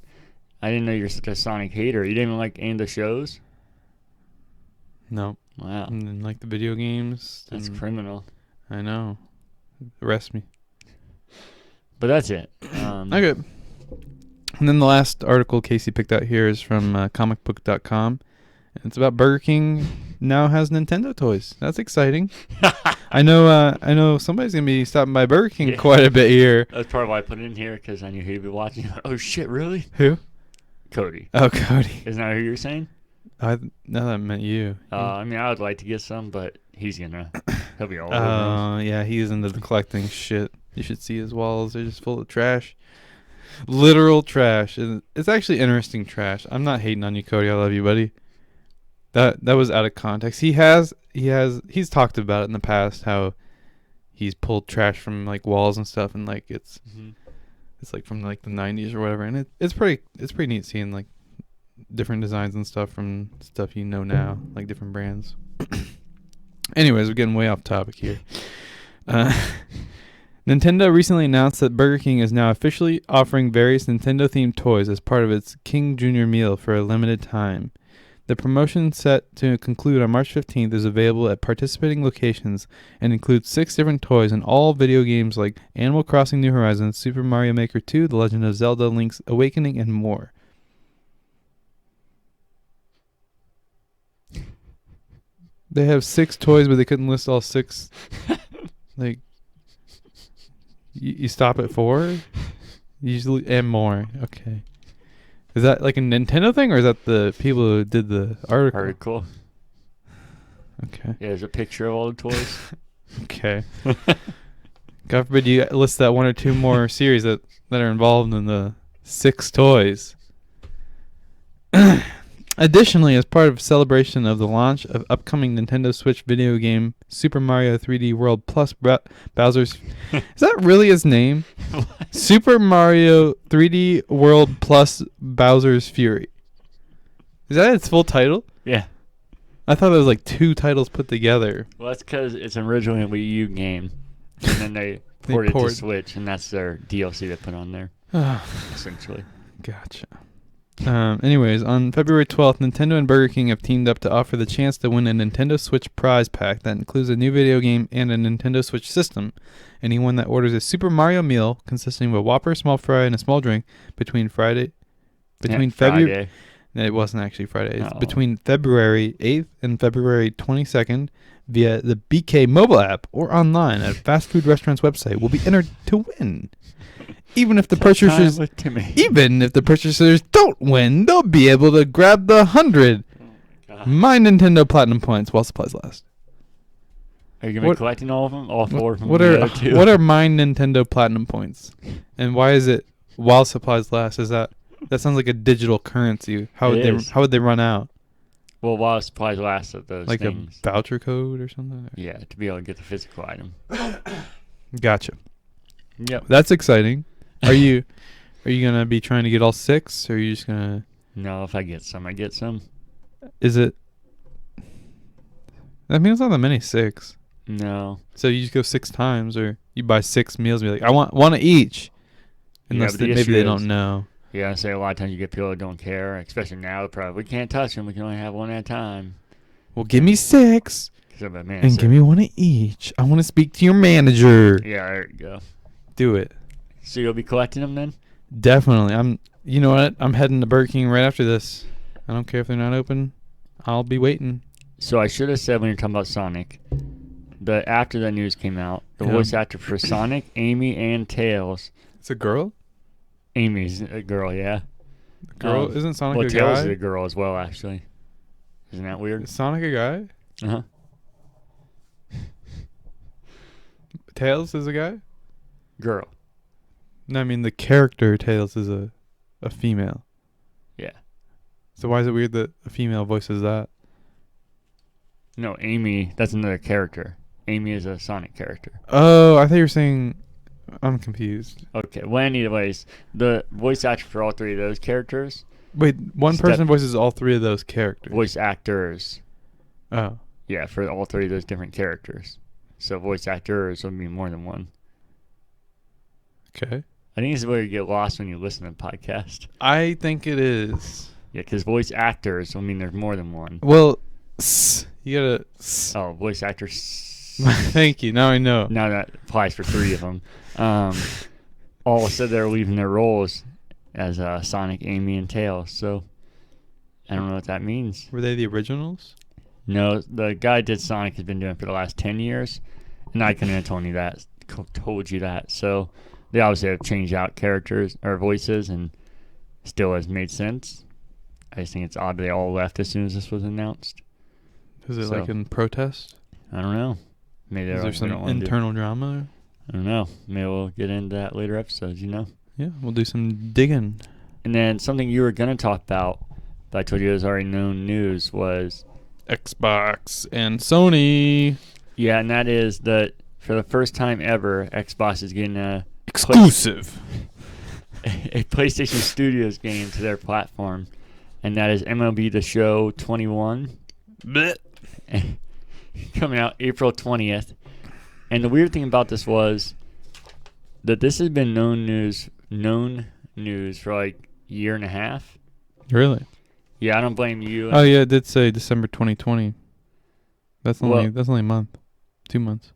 I didn't know you're such a Sonic hater. You didn't even like any of the shows? No. Wow. And then, like the video games. That's and criminal. I know. Arrest me. But that's it. Okay. And then the last article Casey picked out here is from comicbook.com. And it's about Burger King now has Nintendo toys. That's exciting. I know somebody's going to be stopping by Burger King quite a bit here. That's probably why I put it in here, because I knew he'd be watching. Oh, shit, really? Who? Cody. Oh, Cody. Isn't that who you were saying? No, that meant you. I mean, I would like to get some, but he'll be all over Oh, yeah, he's into the collecting shit. You should see his walls. They're just full of trash. Literal trash. And it's actually interesting trash. I'm not hating on you, Cody. I love you, buddy. That was out of context. He's talked about it in the past, how he's pulled trash from like walls and stuff, and like it's like from like the 90s or whatever, and it's pretty neat seeing like different designs and stuff from stuff you know now, like different brands. Anyways, we're getting way off topic here. Nintendo recently announced that Burger King is now officially offering various Nintendo-themed toys as part of its King Jr. meal for a limited time. The promotion, set to conclude on March 15th, is available at participating locations and includes 6 different toys in all video games like Animal Crossing New Horizons, Super Mario Maker 2, The Legend of Zelda Link's Awakening, and more. They have 6 toys, but they couldn't list all 6. Like, you stop at 4? Usually, and more. Okay. Is that like a Nintendo thing, or is that the people who did the article? Article. Okay. Yeah, there's a picture of all the toys. Okay. God forbid you list that 1 or 2 more series that are involved in the 6 toys. Additionally, as part of celebration of the launch of upcoming Nintendo Switch video game Super Mario 3D World Plus Bowser's... Is that really his name? Super Mario 3D World Plus Bowser's Fury. Is that its full title? Yeah. I thought it was like 2 titles put together. Well, that's because it's originally a Wii U game, and then they ported it to Switch, and that's their DLC they put on there, essentially. Gotcha. Anyways, on February 12th, Nintendo and Burger King have teamed up to offer the chance to win a Nintendo Switch prize pack that includes a new video game and a Nintendo Switch system. Anyone that orders a Super Mario meal consisting of a Whopper, small fry, and a small drink between February... It wasn't actually Friday. It's between February 8th and February 22nd via the BK mobile app or online at a fast food restaurant's website will be entered to win. Even if the purchasers don't win, they'll be able to grab the 100 My Nintendo Platinum points while supplies last. Are you gonna be collecting all of them? All 4 of them? What are My Nintendo Platinum points? And why is it while supplies last? That sounds like a digital currency. How would they run out? Well, while supplies last of those like things. A voucher code or something? Yeah, to be able to get the physical item. Gotcha. Yep. That's exciting. Are you gonna be trying to get all 6, or are you just gonna? No, if I get some, I get some. Is it? I mean, it's not that many 6. No. So you just go 6 times, or you buy 6 meals and be like, I want 1 of each. Unless maybe they don't know. Yeah, I say a lot of times you get people that don't care, especially now. Probably we can't touch them. We can only have 1 at a time. Well, give me 6, and give me 1 of each. I want to speak to your manager. Yeah, there you go. Do it. So you'll be collecting them then? Definitely. You know what? I'm heading to Burger King right after this. I don't care if they're not open. I'll be waiting. So I should have said when you're talking about Sonic, after the news came out, the voice actor for Sonic, Amy, and Tails. It's a girl? Amy's a girl, yeah. Girl? Isn't Sonic a guy? Tails is a girl as well, actually. Isn't that weird? Is Sonic a guy? Uh-huh. Tails is a guy? Girl. No, I mean the character Tails is a female. Yeah. So why is it weird that a female voices that? No, Amy, that's another character. Amy is a Sonic character. Oh, I thought you were saying... I'm confused. Okay, well, anyways, the voice actor for all 3 of those characters Wait, one person voices all three of those characters. Voice actors. Oh. Yeah, for all three of those different characters. So voice actors would be more than one. Okay. I think this is where you get lost when you listen to the podcast. I think it is. Yeah, because voice actors will mean there's more than one. Well, you gotta. Oh, voice actors. Thank you. Now I know. Now that applies for three of them. All said they're leaving their roles as Sonic, Amy, and Tails. So I don't know what that means. Were they the originals? No, the guy did Sonic has been doing it for the last 10 years, and I couldn't have told you that. So they obviously have changed out characters or voices, and still has made sense. I just think it's odd they all left as soon as this was announced. Is it like in protest? I don't know. Maybe is there some internal drama? I don't know. Maybe we'll get into that later episodes, Yeah, we'll do some digging. And then something you were going to talk about, but I told you it was already known news, was Xbox and Sony. Yeah, and that is that for the first time ever, Xbox is getting a exclusive a PlayStation Studios game to their platform, and that is MLB The Show 21. Coming out April 20th. And the weird thing about this was that this has been known news for like a year and a half. Really? Yeah, I don't blame you. Oh yeah, it did say December 2020. That's only a month, 2 months.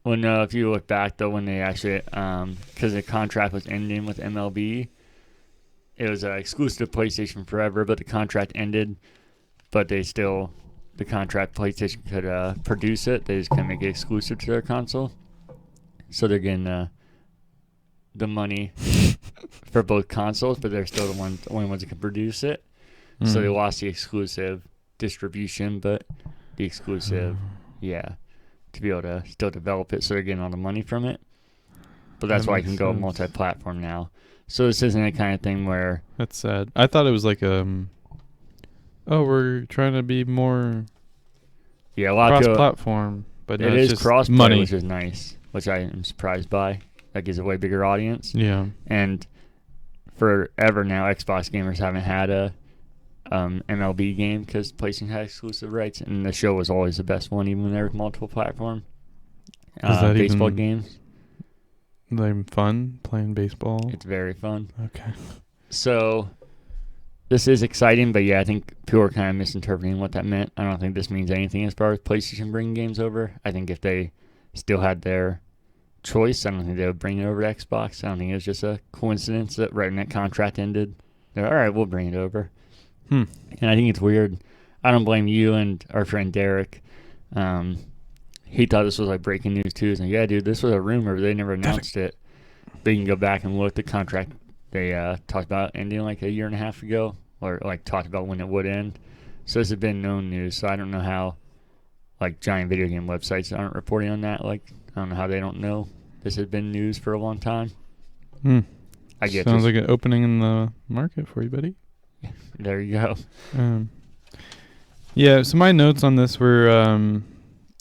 Well, no, if you look back though, when they actually, because the contract was ending with MLB, it was exclusive to PlayStation forever, but the contract ended. But the contract PlayStation could produce it. They just couldn't make it exclusive to their console. So they're getting the money for both consoles, but they're still the only ones that can produce it. Mm. So they lost the exclusive distribution, but the exclusive, to be able to still develop it. So they're getting all the money from it. But that's why I can go multi-platform now. So this isn't a kind of thing where... That's sad. I thought it was like we're trying to be more cross-platform, but it is just cross-play, money, which is nice, which I am surprised by. That gives a way bigger audience. Yeah. And forever now, Xbox gamers haven't had a MLB game because PlayStation had exclusive rights, and the show was always the best one, even when there was multiple platform baseball games. Like fun playing baseball? It's very fun. Okay. So this is exciting, but yeah, I think people are kind of misinterpreting what that meant. I don't think this means anything as far as PlayStation bringing games over. I think if they still had their choice, I don't think they would bring it over to Xbox. I don't think it was just a coincidence that right when that contract ended, they're all right, we'll bring it over. And I think it's weird. I don't blame you and our friend Derek. He thought this was like breaking news too. He's like, yeah, dude, this was a rumor. They never announced it. But you can go back and look at the contract they talked about ending like a year and a half ago, or like talked about when it would end. So this has been known news. So I don't know how like giant video game websites aren't reporting on that. Like I don't know how they don't know this has been news for a long time. I get sounds like an opening in the market for you, buddy. There you go. Yeah, so my notes on this were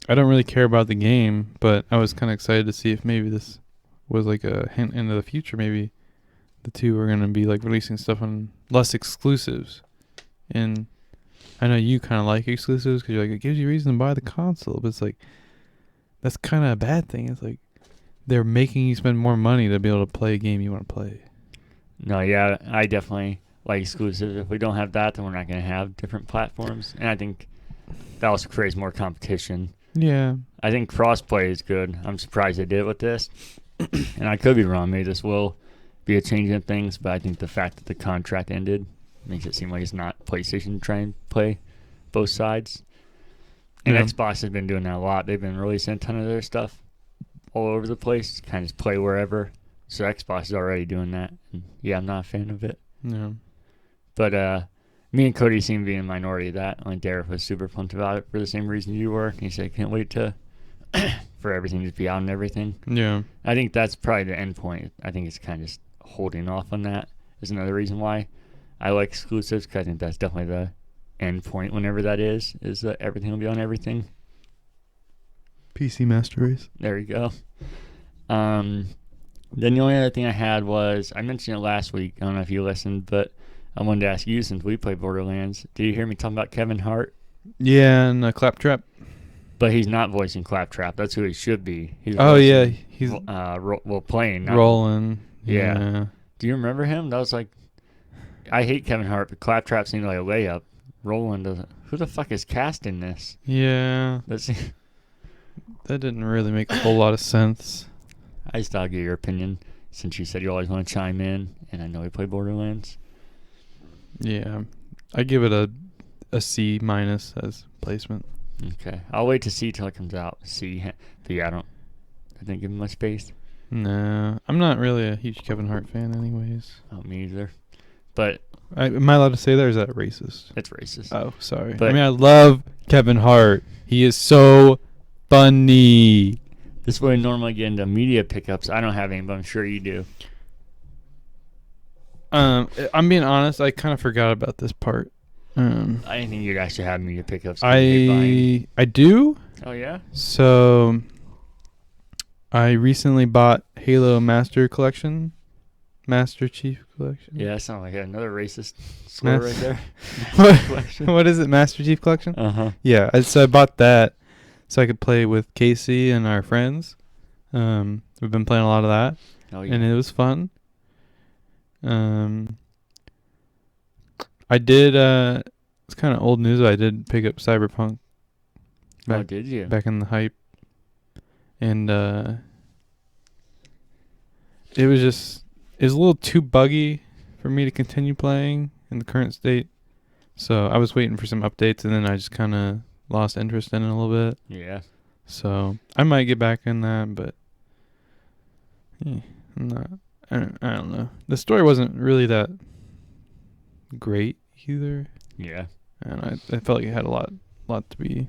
I don't really care about the game, but I was kind of excited to see if maybe this was like a hint into the future. Maybe the two are going to be like releasing stuff on less exclusives. And I know you kind of like exclusives because you're like, it gives you reason to buy the console, but it's like, that's kind of a bad thing. It's like they're making you spend more money to be able to play a game you want to play. No, yeah, I definitely like exclusives. If we don't have that, then we're not going to have different platforms. And I think that also creates more competition. Yeah. I think crossplay is good. I'm surprised they did it with this. And I could be wrong. Maybe this will be a change in things, but I think the fact that the contract ended makes it seem like it's not PlayStation trying to play both sides. And Xbox has been doing that a lot. They've been releasing a ton of their stuff all over the place, kind of just play wherever. So Xbox is already doing that. And yeah, I'm not a fan of it. No. But me and Cody seem to be in the minority of that. Like Derek was super pumped about it for the same reason you were. He said, can't wait to for everything to be out and everything. Yeah. I think that's probably the end point. I think it's kind of just holding off on that is another reason why I like exclusives, because I think that's definitely the end point whenever that is that everything will be on everything. PC Master Race. There you go. Then the only other thing I had was, I mentioned it last week. I don't know if you listened, but I wanted to ask you, since we play Borderlands, did you hear me talking about Kevin Hart? Yeah, and Claptrap. But he's not voicing Claptrap. That's who he should be. He's Yeah, he's playing. Not Roland. Yeah. Do you remember him? That was like, I hate Kevin Hart, but Claptrap seemed like a layup. Roland doesn't. Who the fuck is casting this? Yeah. That didn't really make a whole lot of sense. I just thought I'd get your opinion, since you said you always want to chime in, and I know we play Borderlands. Yeah, I give it a C minus as placement. Okay, I'll wait to see till it comes out. C, but yeah, I didn't give him much space. No, I'm not really a huge Kevin Hart fan, anyways. Oh, me either. But am I allowed to say that, or is that racist? It's racist. Oh, sorry. But I mean, I love Kevin Hart. He is so funny. This is where we normally get into media pickups. I don't have any, but I'm sure you do. I'm being honest. I kind of forgot about this part. I didn't think you guys should have media pickups. I do. Oh yeah. So, I recently bought Halo Master Chief Collection. Yeah, that sounds like another racist slur right there. What is it? Master Chief Collection? Yeah. So I bought that so I could play with Casey and our friends. We've been playing a lot of that. Oh yeah. And it was fun. I did. It's kind of old news. I did pick up Cyberpunk. Did you? Back in the hype, and it was a little too buggy for me to continue playing in the current state. So I was waiting for some updates, and then I just kind of lost interest in it a little bit. Yeah. So I might get back in that, but I'm not. I don't know. The story wasn't really that great either. Yeah. And I felt like it had a lot to be.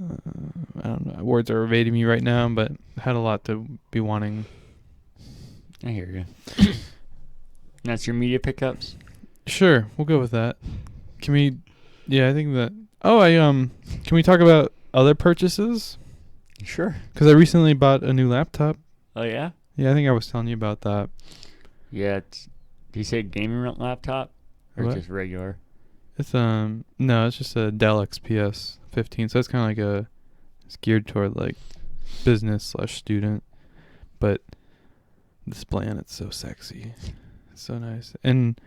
I don't know. Words are evading me right now, but it had a lot to be wanting. I hear you. That's your media pickups? Sure, we'll go with that. Can we? Yeah, I think that. Oh, Can we talk about other purchases? Sure. Because I recently bought a new laptop. Oh yeah. Yeah, I think I was telling you about that. Yeah. Do you say gaming laptop or What? just regular? It's no, it's just a Dell XPS 15. So it's kind of it's geared toward like business/student, but the display on it's so sexy, it's so nice. And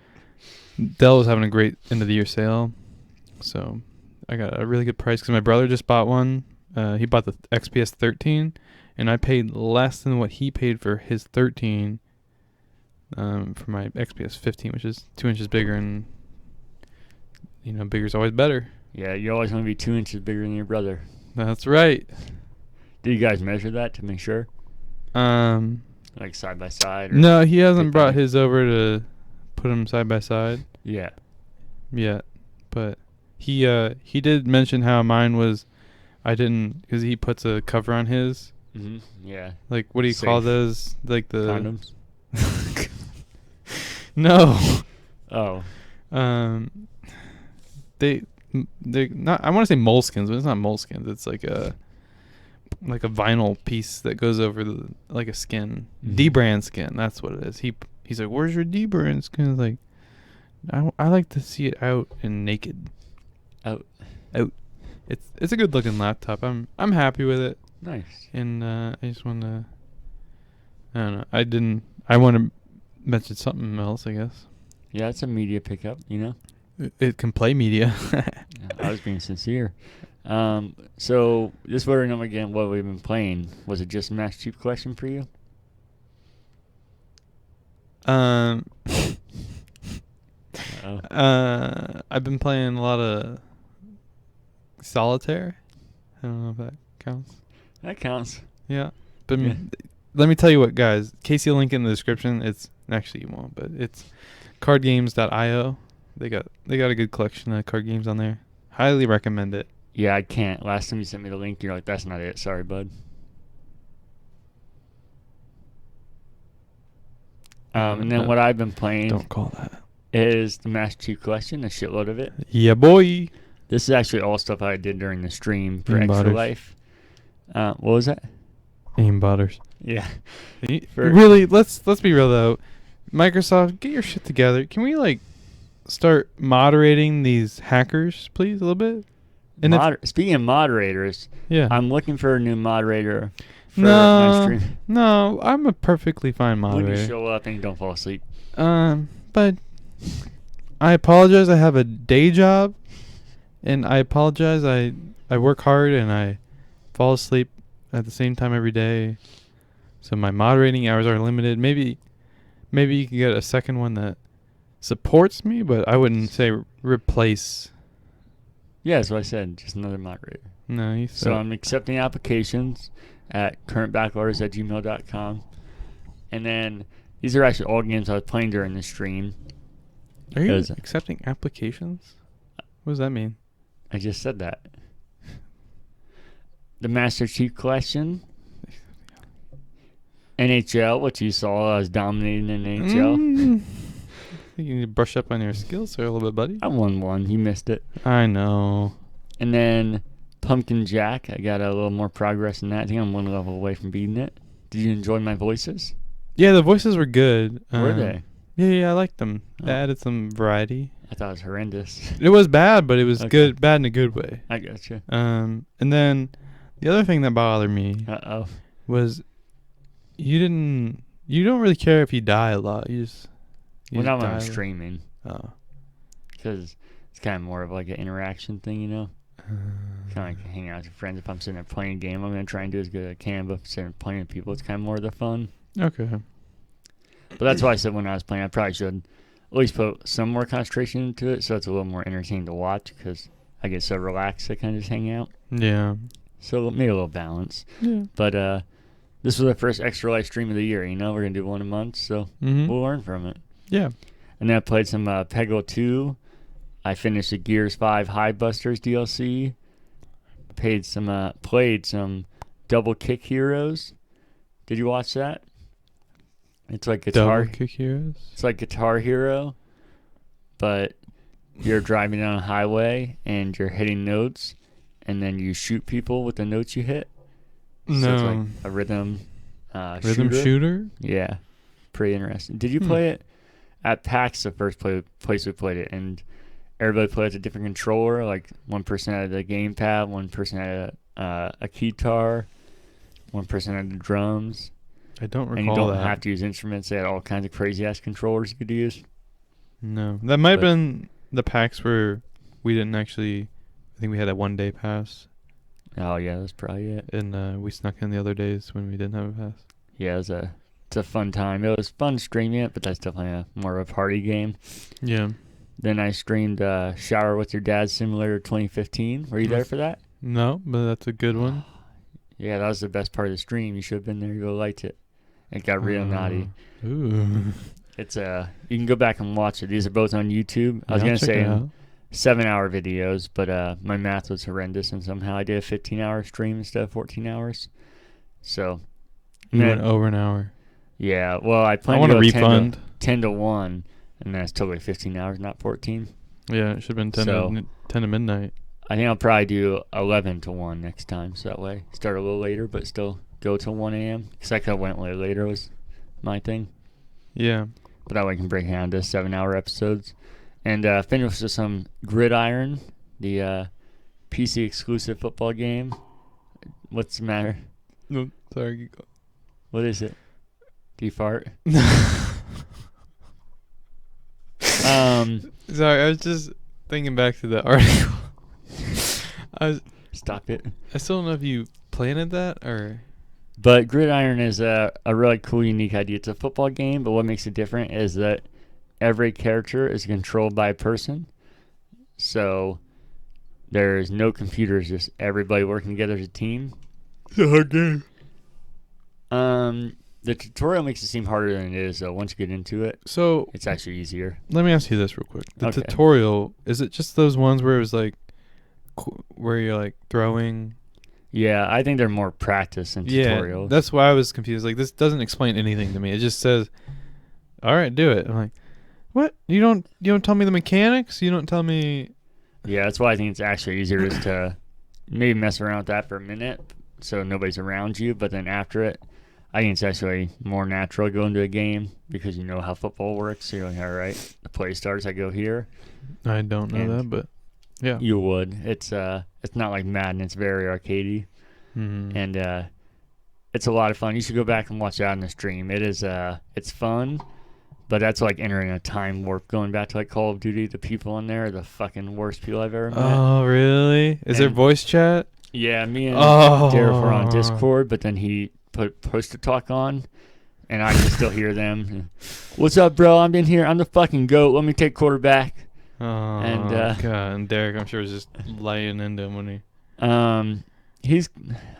Dell was having a great end of the year sale, so I got a really good price because my brother just bought one. He bought the XPS 13, and I paid less than what he paid for his 13. For my XPS 15, which is 2 inches bigger, and bigger's always better. Yeah, you always want to be 2 inches bigger than your brother. That's right. Do you guys measure that to make sure? Like side by side? No, he hasn't brought his over to put them side by side. Yeah. Yet, but he did mention how mine was. I didn't, because he puts a cover on his. Mm-hmm. Yeah. Like, what do you call those? Like the condoms. No. Oh. They're not. I want to say moleskins, but it's not moleskins. It's like a vinyl piece that goes over like a skin. Mm-hmm. D-brand skin. That's what it is. He's like, "Where's your D-brand skin?" I was like, I like to see it out and naked. Out. It's a good looking laptop. I'm happy with it. Nice. And I just want to. I don't know. I want to mention something else, I guess. Yeah, it's a media pickup, It can play media. I was being sincere. So, just wondering again what we've been playing. Was it just Master Chief Collection for you? I've been playing a lot of Solitaire. I don't know if that counts. That counts. Yeah. But let me tell you what, guys. Casey will link in the description. It's actually, you won't, but it's cardgames.io. They got a good collection of card games on there. Highly recommend it. Yeah, I can't. Last time you sent me the link, you're like, that's not it. Sorry, bud. And then what I've been playing. Don't call that. Is the Master Chief Collection, a shitload of it. Yeah, boy. This is actually all stuff I did during the stream for Aimbotters. Extra Life. What was that? Aimbotters. Yeah. Really, let's be real though. Microsoft, get your shit together. Can we like start moderating these hackers, please, a little bit? And Speaking of moderators, yeah, I'm looking for a new moderator for my stream. No, I'm a perfectly fine When moderator. you show up and you don't fall asleep. But I apologize. I have a day job, and I apologize. I work hard and I fall asleep at the same time every day. So my moderating hours are limited. Maybe you can get a second one that supports me, but I wouldn't say replace. Yeah, that's what I said. Just another moderator. No, you So I'm accepting applications at currentbackloggers@gmail.com. And then these are actually all games I was playing during the stream. Are you accepting applications? What does that mean? I just said that. The Master Chief Collection. NHL, which you saw, I was dominating in NHL. You need to brush up on your skills there a little bit, buddy. I won one. You missed it. I know. And then Pumpkin Jack, I got a little more progress in that. I think I'm one level away from beating it. Did you enjoy my voices? Yeah, the voices were good. Were they? Yeah, I liked them. Oh. They added some variety. I thought it was horrendous. It was bad, but it was Okay. good, bad in a good way. I gotcha. And then the other thing that bothered me Uh-oh. was you don't really care if you die a lot. You just Well, not when die I'm a lot. streaming. Oh. Because it's kind of more of like an interaction thing, you know? Kind of like hanging out with your friends. If I'm sitting there playing a game, I'm going to try and do as good as I can. But if I'm sitting there playing with people, it's kind of more of the fun. Okay. But that's why I said when I was playing, I probably should at least put some more concentration into it so it's a little more entertaining to watch because I get so relaxed I kind of just hang out. Yeah. So maybe a little balance. Yeah. But this was the first extra live stream of the year, you know? We're going to do one a month, so we'll learn from it. Yeah. And then I played some Peggle 2. I finished the Gears 5 High Busters DLC. Played some Double Kick Heroes. Did you watch that? It's like Guitar. Double Kick Heroes? It's like Guitar Hero, but you're driving down a highway and you're hitting notes, and then you shoot people with the notes you hit. So No. it's like a rhythm shooter? Yeah. Pretty interesting. Did you play it? At PAX, the first place we played it, and everybody played with a different controller. Like one person had the gamepad, one person had a keytar, one person had the drums. I don't recall that. And you don't have to use instruments. They had all kinds of crazy-ass controllers you could use. No. That might have been the PAX where we didn't actually... I think we had a one-day pass. Oh, yeah, that's probably it. And we snuck in the other days when we didn't have a pass. Yeah, it's a fun time. It was fun streaming it, but that's definitely more of a party game. Yeah. Then I streamed Shower with Your Dad Simulator 2015. Were you there for that? No, but that's a good one. Yeah, that was the best part of the stream. You should have been there. You would have liked it. It got real naughty. Ooh. It's you can go back and watch it. These are both on YouTube. I was Yeah, going to say 7-hour 7-hour videos, but my math was horrendous, and somehow I did a 15-hour stream instead of 14 hours. So You went over an hour. Yeah, well, I I planned want to a go refund. 10 to 1, and that's totally 15 hours, not 14. Yeah, it should have been 10 to midnight. I think I'll probably do 11 to 1 next time, so that way start a little later, but still go till 1 a.m. Because I could have went way later was my thing. Yeah. But that way I can break it down to 7-hour episodes. And finish with some Gridiron, the PC exclusive football game. What's the matter? No, sorry. What is it? Do you fart? Sorry, I was just thinking back to the article. Stop it. I still don't know if you planted that or... But Gridiron is a really cool, unique idea. It's a football game, but what makes it different is that every character is controlled by a person. So there's no computers, just everybody working together as a team. It's a hard game. The tutorial makes it seem harder than it is, though. Once you get into it, So it's actually easier. let me ask you this real quick. The Okay. tutorial, is it just those ones where it was like, where you're like throwing? Yeah, I think they're more practice than tutorial. Yeah, that's why I was confused. Like, this doesn't explain anything to me. It just says, all right, do it. I'm like, what? You don't tell me the mechanics? You don't tell me... Yeah, that's why I think it's actually easier is to maybe mess around with that for a minute so nobody's around you. But then after it, I think it's actually more natural going to a game because you know how football works. So you're like, all right, the play starts, I go here. I don't know And that, but yeah. You would. It's not like Madden. It's very arcadey, Mm-hmm. and it's a lot of fun. You should go back and watch it on the stream. It's fun, but that's like entering a time warp. Going back to like Call of Duty, the people in there are the fucking worst people I've ever met. Oh, really? Is there voice chat? Yeah, me and Oh. Derek were on Discord, but then he put push-to-talk on, and I can still hear them. What's up, bro? I'm in here. I'm the fucking GOAT. Let me take quarterback. Oh, And, God. And Derek, I'm sure, was just laying into him when he... He's,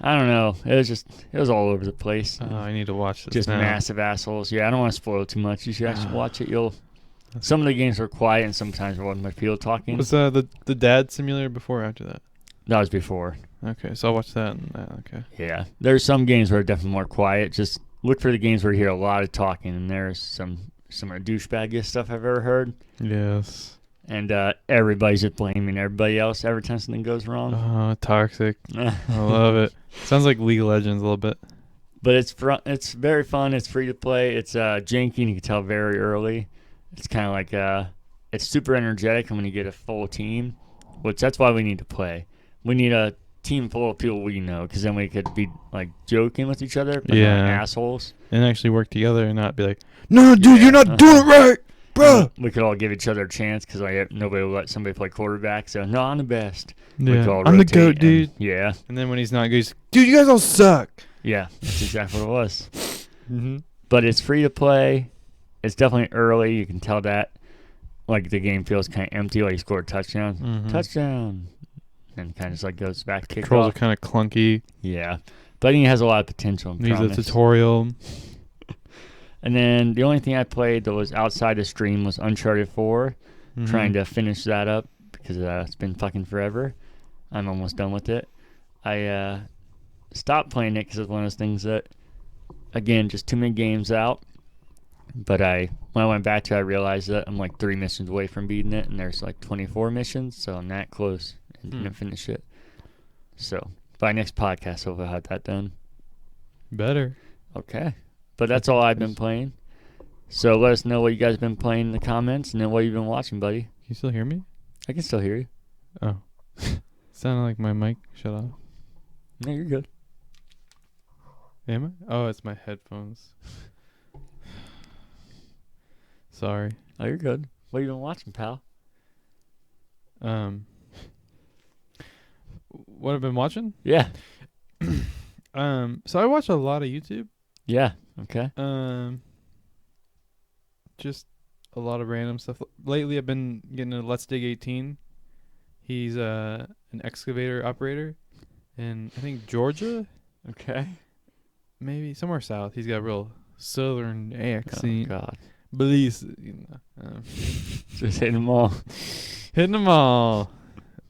I don't know. It was all over the place. Oh, I need to watch this Just now. massive assholes. Yeah, I don't want to spoil too much. You should actually watch it. Some of the games were quiet, and sometimes there wasn't much people talking. Was the dad simulator before or after that? That was before. Okay, so I'll watch that. Okay. Yeah, there's some games where are definitely more quiet. Just look for the games where you hear a lot of talking, and there's some of the douchebaggiest stuff I've ever heard. Yes. And everybody's just blaming everybody else every time something goes wrong. Oh, toxic. I love it. Sounds like League of Legends a little bit. But it's very fun. It's free to play. It's janky, and you can tell very early. It's kind of like it's super energetic, and when you get a full team, which that's why we need to play. We need a team full of people we know, because then we could be like joking with each other, but not assholes. And actually work together and not be like, no, dude, you're not doing it right, bro. We could all give each other a chance, because like nobody will let somebody play quarterback. So no, I'm the best. Yeah, I'm the GOAT, dude. Yeah. And then when he's not good, he's dude, you guys all suck. Yeah, that's exactly what it was. Mm-hmm. But it's free to play. It's definitely early. You can tell that. Like the game feels kind of empty. Like you scored a touchdown. Mm-hmm. Touchdown. And kind of just like goes back to Controls kickoff. are kind of clunky. Yeah. But I think it has a lot of potential. Needs a tutorial. And then the only thing I played that was outside the stream was Uncharted 4. Mm-hmm. Trying to finish that up because it's been fucking forever. I'm almost done with it. I stopped playing it because it's one of those things that, again, just too many games out. But when I went back to it, I realized that I'm like 3 missions away from beating it, and there's like 24 missions, so I'm that close and didn't finish it. So by next podcast, hopefully I'll have that done. Better. Okay. But that's all I've been playing. So let us know what you guys have been playing in the comments, and then what you've been watching, buddy. Can you still hear me? I can still hear you. Oh. Sounded like my mic shut off. No, you're good. Am I? Oh, it's my headphones. Sorry. Oh, you're good. What have you been watching, pal? What I've been watching? Yeah. So I watch a lot of YouTube. Yeah. Okay. Just a lot of random stuff. Lately, I've been getting a Let's Dig 18. He's an excavator operator in, I think, Georgia. Okay. Maybe somewhere south. He's got a real southern accent. Oh, God. Belize, Just hitting them all. Hitting them all.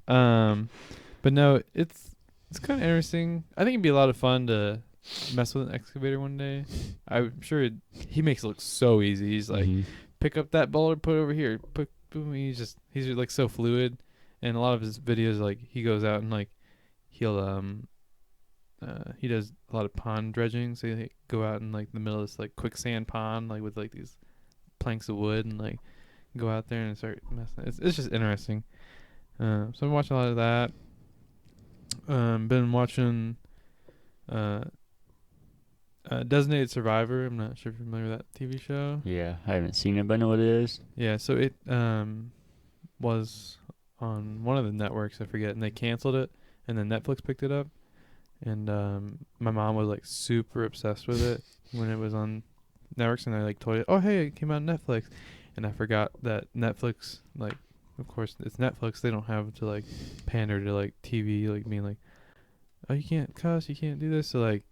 But no, it's kind of interesting. I think it'd be a lot of fun to mess with an excavator one day. I'm sure he makes it look so easy. He's like, pick up that boulder, put it over here. Boom. He's like so fluid. And a lot of his videos, like he goes out and like he'll he does a lot of pond dredging. So he'll go out in like the middle of this like quicksand pond, like with like these planks of wood, and like go out there and start messing. It's just interesting. So I'm watching a lot of that. Been watching Designated Survivor. I'm not sure if you're familiar with that TV show. Yeah, I haven't seen it, but I know what it is. Yeah, so it was on one of the networks, I forget, and they canceled it, and then Netflix picked it up. And my mom was like super obsessed with it when it was on networks, and I like told her, oh hey, it came out on Netflix, and I forgot that Netflix, like, of course it's Netflix, they don't have to like pander to like TV, like being like, oh you can't cuss, you can't do this, so like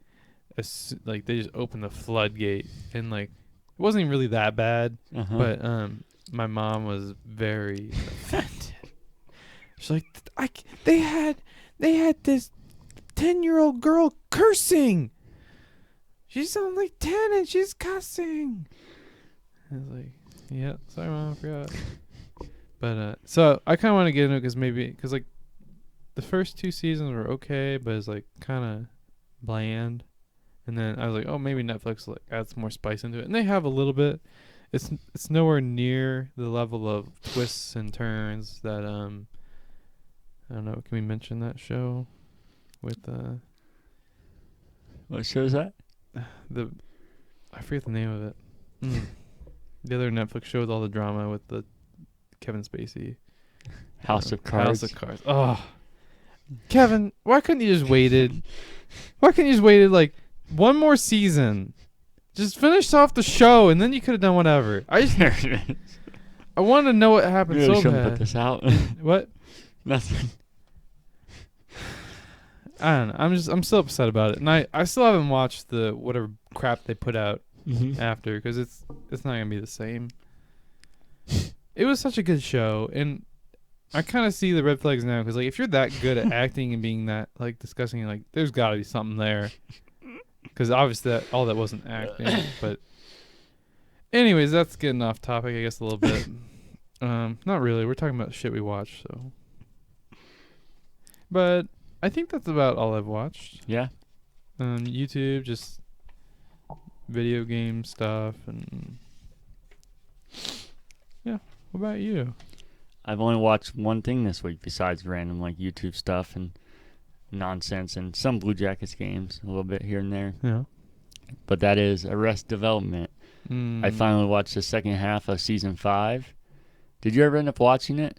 like they just opened the floodgate, and like it wasn't even really that bad, but my mom was very offended. She's like, they had this 10-year-old girl cursing. She's only 10 and she's cussing. I was like, yeah, sorry mom, I forgot. But so I kind of want to get into it because like the first 2 seasons were okay, but it's like kind of bland. And then I was like, oh, maybe Netflix will, like, add some more spice into it. And they have a little bit. It's nowhere near the level of twists and turns that I don't know. Can we mention that show with What show is that? the I forget the name of it. The other Netflix show with all the drama with the Kevin Spacey. House of Cards. House of Cards. Oh, Kevin, why couldn't you just waited? Why couldn't you just waited like one more season? Just finish off the show and then you could have done whatever. I wanted to know what happened Really so shouldn't bad. put this out. What? Nothing. I don't know. I'm still upset about it, and I still haven't watched the whatever crap they put out after because it's not gonna be the same. It was such a good show, and I kind of see the red flags now because like if you're that good at acting and being that like disgusting, like there's got to be something there. Because obviously all that wasn't acting, but anyways, that's getting off topic, I guess, a little bit. Not really. We're talking about shit we watched, so. But I think that's about all I've watched. Yeah. YouTube, just video game stuff, and yeah. What about you? I've only watched one thing this week besides random like YouTube stuff and nonsense and some Blue Jackets games, a little bit here and there. Yeah. But that is Arrested Development. I finally watched the second half of season 5. Did you ever end up watching it?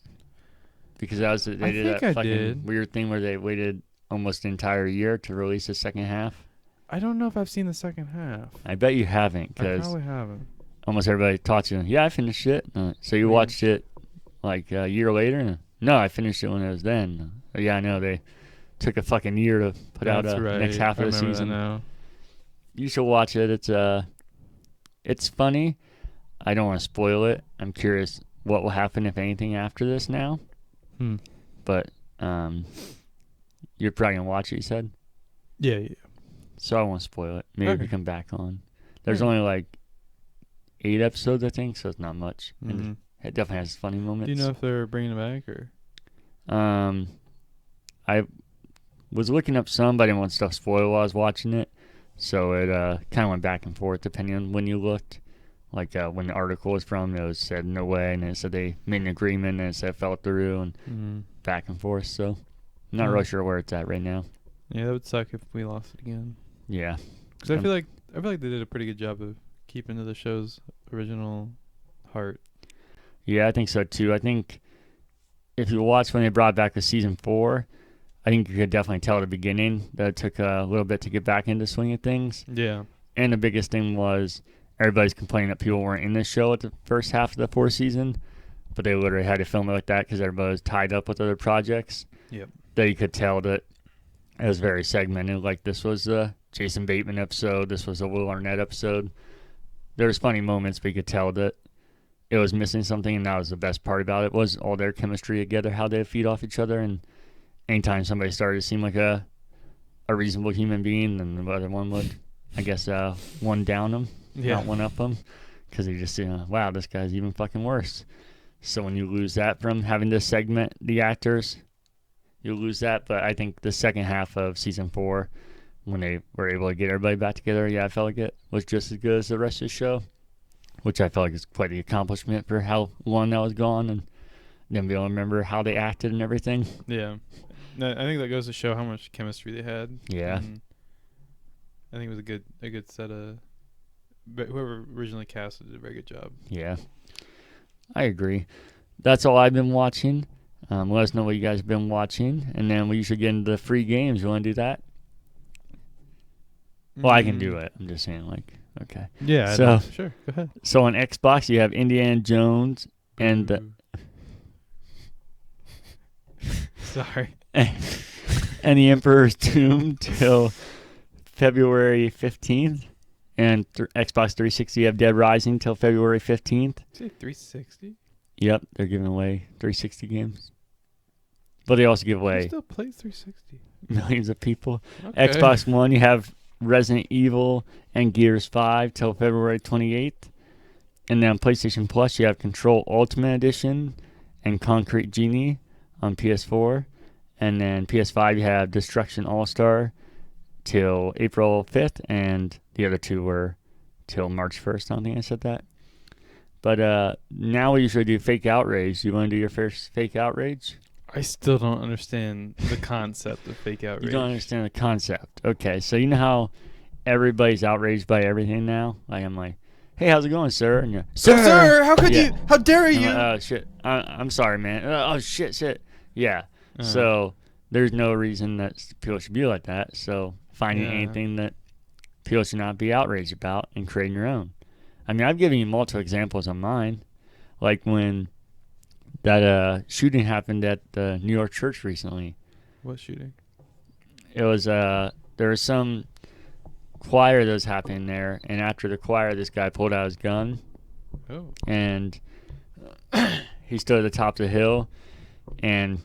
Because they did that fucking weird thing where they waited almost an entire year to release the second half. I don't know if I've seen the second half. I bet you haven't, I because probably haven't. almost everybody taught you, yeah, I finished it. So you watched it like a year later? No, I finished it when it was then. Yeah, I know. They took a fucking year to put out the next half of the season. Now. You should watch it. It's funny. I don't want to spoil it. I'm curious what will happen, if anything, after this now. But you're probably going to watch it, you said? Yeah. So I won't spoil it. Maybe we come back on. There's only like 8 episodes, I think, so it's not much. And it definitely has funny moments. Do you know if they're bringing it back or? I was looking up some, but I didn't want stuff spoiled while I was watching it. So it kind of went back and forth depending on when you looked. Like when the article was from, it was said no way, and it said they made an agreement, and it said it fell through, and back and forth. So I'm not really sure where it's at right now. Yeah, that would suck if we lost it again. Yeah. Because I feel like they did a pretty good job of keeping to the show's original heart. Yeah, I think so too. I think if you watch when they brought back the season 4, I think you could definitely tell at the beginning that it took a little bit to get back into the swing of things. Yeah. And the biggest thing was everybody's complaining that people weren't in the show at the first half of the 4th season, but they literally had to film it like that because everybody was tied up with other projects. Yep. That you could tell that it was very segmented. Like this was a Jason Bateman episode. This was a Will Arnett episode. There was funny moments, but you could tell that it was missing something, and that was the best part about it, was all their chemistry together, how they feed off each other, and anytime somebody started to seem like a reasonable human being, then the other one would, I guess, one down them, not one up them, because they just, wow, this guy's even fucking worse. So when you lose that from having to segment the actors, you lose that. But I think the second half of season 4, when they were able to get everybody back together, I felt like it was just as good as the rest of the show, which I felt like is quite the accomplishment for how long that was gone, and then be able to remember how they acted and everything. Yeah. No, I think that goes to show how much chemistry they had. Yeah. And I think it was a good set of. But whoever originally casted did a very good job. Yeah, I agree. That's all I've been watching. Let us know what you guys have been watching, and then we usually get into the free games. You want to do that? Well, I can do it. I'm just saying, like, okay. Yeah. So sure, go ahead. So on Xbox, you have Indiana Jones and Sorry. and the Emperor's Tomb till February 15th. And Xbox 360, you have Dead Rising till February 15th. Say 360? Yep, they're giving away 360 games. But they also give away... Who still plays 360? Millions of people. Okay. Xbox One, you have Resident Evil and Gears 5 till February 28th. And then on PlayStation Plus, you have Control Ultimate Edition and Concrete Genie on PS4. And then PS5, you have Destruction All-Star till April 5th, and the other 2 were till March 1st. I don't think I said that. But now we usually do fake outrage. Do you want to do your first fake outrage? I still don't understand the concept of fake outrage. You don't understand the concept. Okay, so you know how everybody's outraged by everything now? Like, I'm like, hey, how's it going, sir? And you're, Sir, how could you? How dare I'm you? like, oh, shit. I'm sorry, man. Oh, shit. Yeah. So there's no reason that people should be like that. So finding anything that people should not be outraged about and creating your own. I mean, I've given you multiple examples on mine. Like when that shooting happened at the New York church recently. What shooting? It was there was some choir that was happening there, and after the choir, this guy pulled out his gun. Oh. And he stood at the top of the hill and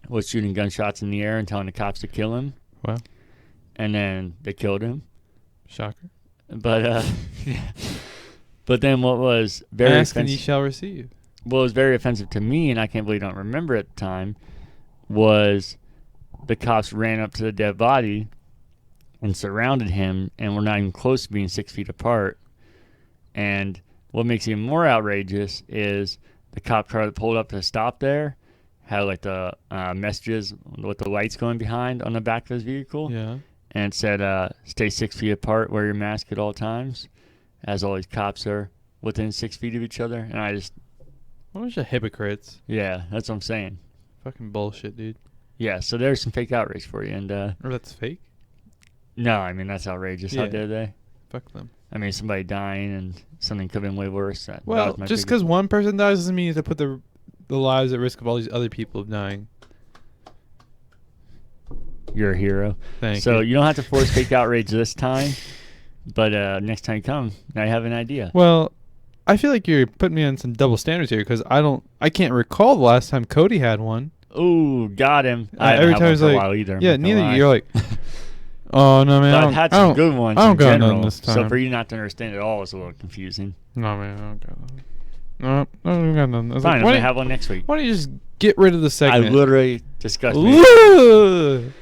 was shooting gunshots in the air and telling the cops to kill him. Wow. And then they killed him. Shocker. But but then what was very ask and ye offensive, shall receive. what was very offensive to me, and I can't believe I don't remember at the time, was the cops ran up to the dead body and surrounded him, and were not even close to being 6 feet apart. And what makes it even more outrageous is the cop car that pulled up to stop there had like the messages with the lights going behind on the back of his vehicle. Yeah. And it said, stay 6 feet apart, wear your mask at all times, as all these cops are within 6 feet of each other. And I just... What a bunch of hypocrites. Yeah, that's what I'm saying. Fucking bullshit, dude. Yeah, so there's some fake outrage for you. And Or that's fake? no, I mean, that's outrageous. How Yeah. dare they? Fuck them. I mean, somebody dying and something could have been way worse. That Well, was my just biggest- because one person dies doesn't mean you have to put the lives at risk of all these other people dying. You're a hero. Thank So you. you don't have to force fake outrage this time, but next time you come, now you have an idea. Well, I feel like you're putting me on some double standards here because I can't recall the last time Cody had one. Ooh, got him. I every haven't had time one it's for a like, while either. I'm yeah, not gonna neither lie. you're like, oh no man, But I I've don't, had I some don't, good ones I don't in got none general. this time. So for you not to understand it all is a little confusing. No man, I don't got none. No, I don't got none. I was Fine, like, I'm why, going to don't- have one next week. why don't you just get rid of the I segment? literally discussed it. Ugh.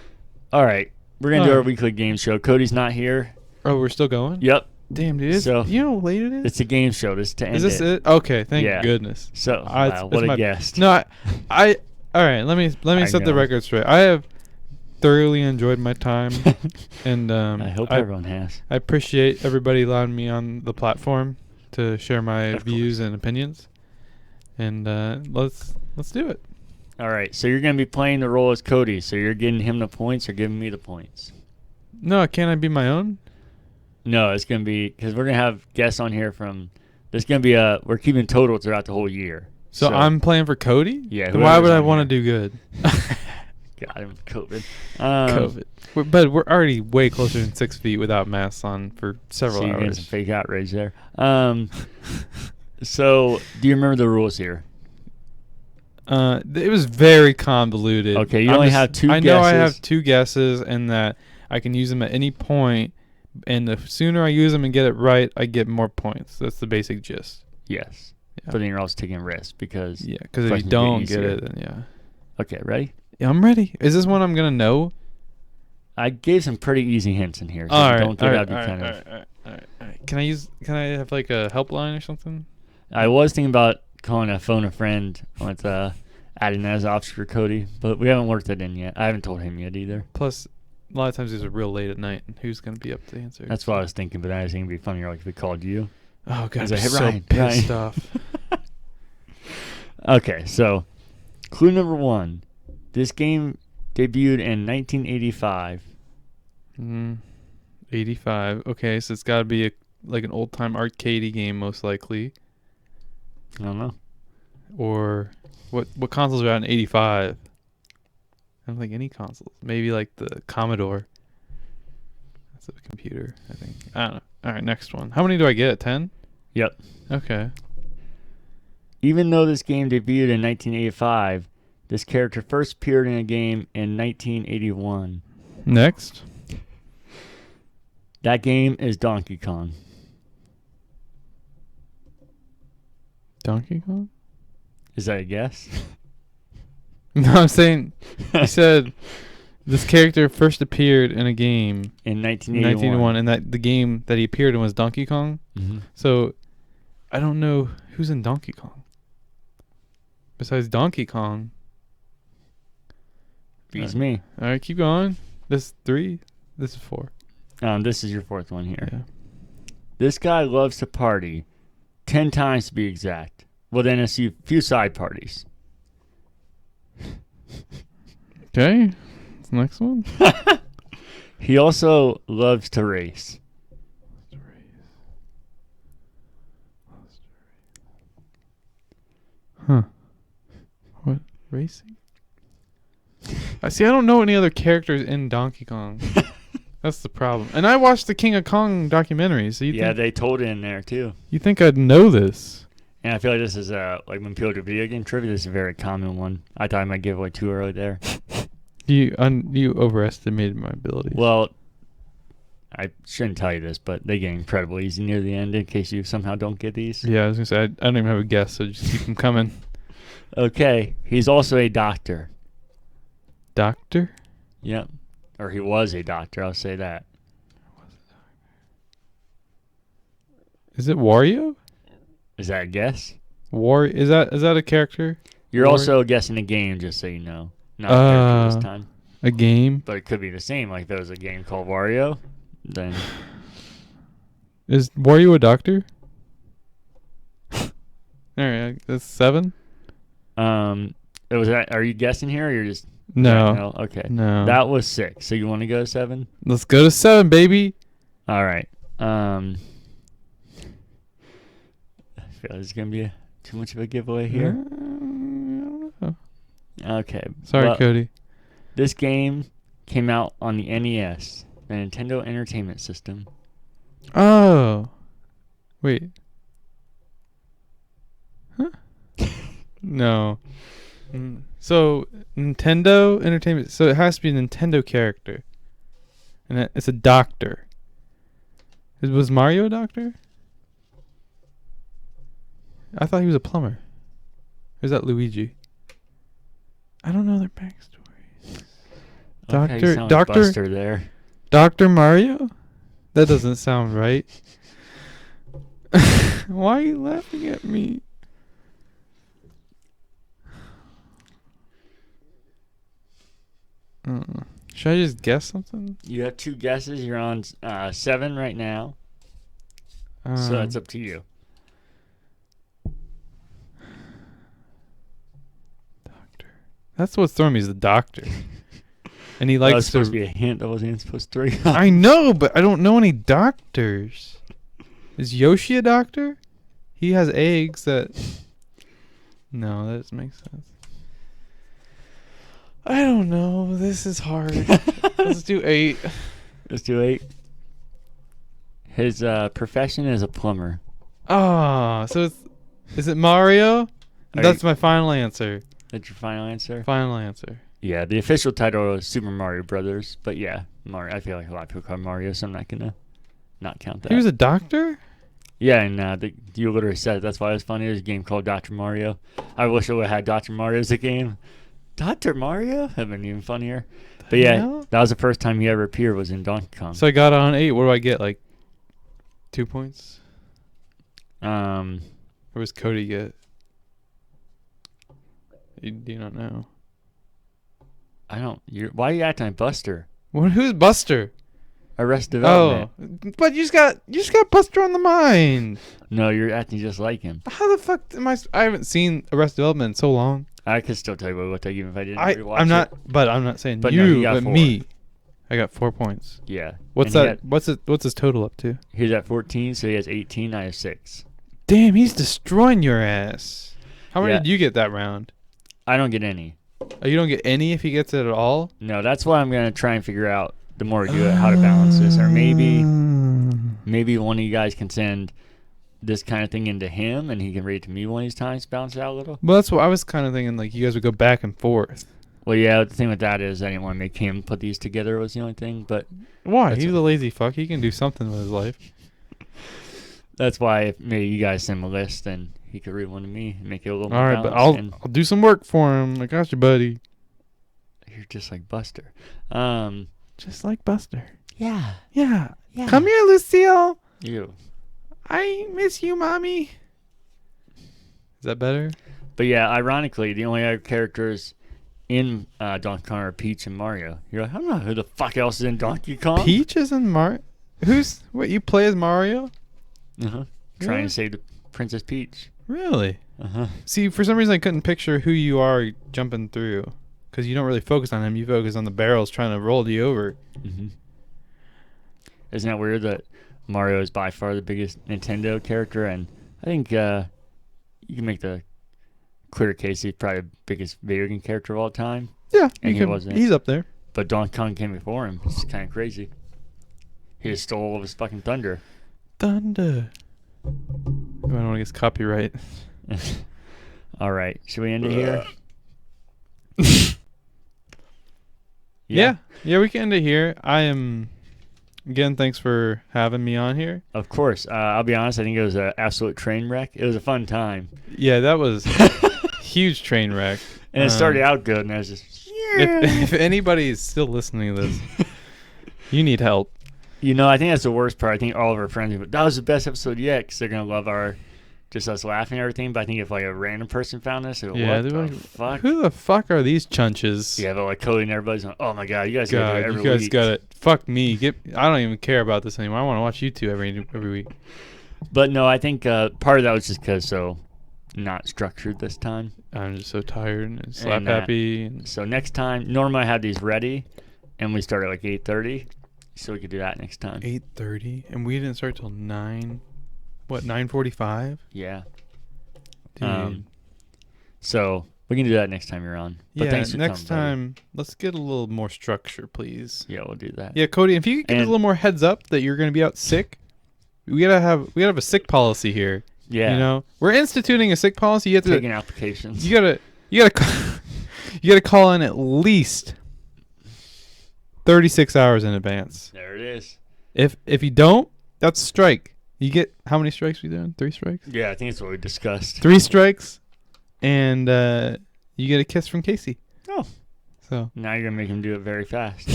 All right, we're going to do All our right. weekly game show. Cody's not here. Oh, we're still going? Yep, Damn, dude. So, You know how late it is? it's a game show. This is to end Is this it? Okay, thank Yeah. goodness. So, I- wow, it's what a my- guest. No, I all right. Let me I set the know. record straight. I have thoroughly enjoyed my time, and I hope everyone has. I appreciate everybody allowing me on the platform to share my Of views and opinions. And let's do it. All right, so you're going to be playing the role as Cody. So you're giving him the points or giving me the points? No, can't I be my own? No, it's going to be, because we're going to have guests on here from, there's going to be we're keeping total throughout the whole year. So I'm playing for Cody? Yeah, Then why would whoever's I on want to here. do good? Got him, COVID. COVID. But we're already way closer than 6 feet without masks on for several So you're getting hours. some fake outrage there. So do you remember the rules here? It was very convoluted. Okay, you only have two I know I guesses. have 2 guesses, and that I can use them at any point. And the sooner I use them and get it right, I get more points. That's the basic gist. Yes. Yeah. But then you're also taking risks because... Yeah, because if you questions get don't get easier. it, then yeah. Okay, ready? Yeah, I'm ready. Is this one I'm gonna know? I gave some pretty easy hints in here. So All if right. you don't get all it, right, I'd be all right, kind all of... right, all right. Can I have like a helpline or something? I was thinking about calling a phone a friend with adding that as an option for Cody, but we haven't worked it in yet. I haven't told him yet either. Plus, a lot of times these are real late at night, and who's gonna be up to answer? That's what I was thinking, but I was thinking it'd be funnier like if we called you. Oh god, Is I'm it- hey, so Ryan, pissed Ryan. off. Okay, so clue number 1. This game debuted in 1985. 85. Okay, so it's got to be like an old time arcadey game, most likely. I don't know. Or what consoles are out in 85? I don't think any consoles. Maybe like the Commodore. That's a computer, I think. I don't know. All right, next one. How many do I get? 10? Yep. Okay. Even though this game debuted in 1985, this character first appeared in a game in 1981. Next. That game is Donkey Kong. Donkey Kong? Is that a guess? No, I'm saying you said This character first appeared in a game in in 1981. and that the game that he appeared in was Donkey Kong. Mm-hmm. So, I don't know who's in Donkey Kong. Besides Donkey Kong. Beats me. All right, keep going. This is 3. This is 4. This is your 4th one here. Yeah. This guy loves to party, 10 times to be exact. Well, then a few side parties. Okay. What's the next one? He also loves to race. Huh. What? Racing? I see. I don't know any other characters in Donkey Kong. That's the problem. And I watched the King of Kong documentary. So They told it in there too. You think I'd know this? And I feel like this is like when people do video game trivia, this is a very common one. I thought I might give away too early there. You overestimated my ability. Well, I shouldn't tell you this, but they get incredibly easy near the end in case you somehow don't get these. Yeah, I was gonna say I don't even have a guess, so just keep them coming. Okay, he's also a doctor. Doctor? Yep. Or he was a doctor, I'll say that. Is it Wario? Is that a guess? Is that a character? You're also guessing a game, just so you know. Not a character this time. A game? But it could be the same. Like if there was a game called Wario, then... Is Wario a doctor? Alright, that's 7? Are you guessing here or you're just... No. Okay. No. That was 6. So you want to go to 7? Let's go to 7, baby. All right. I feel like it's going to be too much of a giveaway here. Okay. Sorry, Cody. This game came out on the NES, the Nintendo Entertainment System. Oh. Wait. Huh? No. So, Nintendo Entertainment. So, it has to be a Nintendo character. And it's a doctor. Was Mario a doctor? I thought he was a plumber. Or is that Luigi? I don't know their backstories. Doctor Buster there. Dr. Mario? That doesn't sound right. Why are you laughing at me? Should I just guess something? You have 2 guesses. You're on 7 right now. So that's up to you. Doctor. That's what's throwing me is the doctor. And he likes that was supposed to be a hint. I wasn't supposed to throw you. I know, but I don't know any doctors. Is Yoshi a doctor? He has eggs that... No, that doesn't make sense. I don't know. This is hard. Let's do 8. Let's do 8. His profession is a plumber. Ah, so is it Mario? That's my final answer. That's your final answer? Final answer. Yeah, the official title is Super Mario Brothers, but yeah, Mario. I feel like a lot of people call him Mario, so I'm not gonna not count that. He was a doctor? Yeah, and you literally said it. That's why it was funny. There's a game called Dr. Mario. I wish I would have had Dr. Mario as a game. Dr. Mario? That would have been even funnier. But yeah, that was the first time he ever appeared was in Donkey Kong. So I got it on 8. What do I get? Like 2 points? Or was Cody get? You do not know. I don't. Why are you acting like Buster? Who's Buster? Arrested Development. Oh, but you just got Buster on the mind. No, you're acting just like him. How the fuck am I? I haven't seen Arrested Development in so long. I could still tell you what it looked like even if I didn't rewatch I'm not, it. but I'm not saying But you, no, he got but 4. me. I got 4 points. Yeah. What's that? What's his total up to? He's at 14, so he has 18. I have 6. Damn, he's destroying your ass. How many Yeah. did you get that round? I don't get any. Oh, you don't get any if he gets it at all? No, that's why I'm gonna try and figure out the more we do it how to balance this, or maybe one of you guys can send this kind of thing into him, and he can read it to me one of these times to balance it out a little. Well, that's what I was kind of thinking. Like you guys would go back and forth. Well, yeah. The thing with that is I didn't want to make him put these together. Was the only thing, but Why? He's a lazy fuck. He can do something with his life. that's why if maybe you guys send him a list, and he could read one to me and make it a little more All right, balanced. but I'll do some work for him. I got you, buddy. You're just like Buster. Just like Buster. Yeah. Yeah. Come here, Lucille. You. I miss you, Mommy. Is that better? But yeah, ironically, the only other characters in Donkey Kong are Peach and Mario. You're like, I don't know who the fuck else is in Donkey Kong. Peach is in Mario? What, you play as Mario? Uh-huh. Trying to save the Princess Peach. Really? Uh-huh. See, for some reason I couldn't picture who you are jumping through. Because you don't really focus on him. You focus on the barrels trying to roll you over. Mm-hmm. Isn't that weird that Mario is by far the biggest Nintendo character? And I think you can make the clear case he's probably the biggest video game character of all time. Yeah, and he's up there. But Donkey Kong came before him. It's kind of crazy. He just stole all of his fucking thunder. Thunder. I don't want to get copyright. All right. Should we end it here? Yeah, we can end it here. Again, thanks for having me on here. Of course. I'll be honest. I think it was an absolute train wreck. It was a fun time. Yeah, that was huge train wreck. And it started out good, and I was just... If anybody is still listening to this, you need help. You know, I think that's the worst part. I think all of our friends, that was the best episode yet, because they're going to love just us laughing and everything. But I think if like a random person found this, what the fuck? Who the fuck are these chunches? Yeah, but like Cody and everybody's like, oh my god, you guys got it every week. You guys got it. Fuck me. I don't even care about this anymore. I want to watch you two every week. But no, I think part of that was just because not structured this time. I'm just so tired and slap happy. So next time, normally I have these ready, and we start at like 8:30, so we could do that next time. 8:30, and we didn't start till 9. What, 9:45? Yeah. Dude. So we can do that next time you're on. But thanks for next coming, time, let's get a little more structure, please. Yeah, we'll do that. Yeah, Cody, if you could give us a little more heads up that you're going to be out sick, we gotta have a sick policy here. Yeah. You know, we're instituting a sick policy. You have to taking applications. You gotta call in at least 36 hours in advance. There it is. If you don't, that's a strike. You get how many strikes we doing? 3 strikes? Yeah, I think that's what we discussed. 3 strikes, and you get a kiss from Casey. Oh. So now you're gonna make him do it very fast.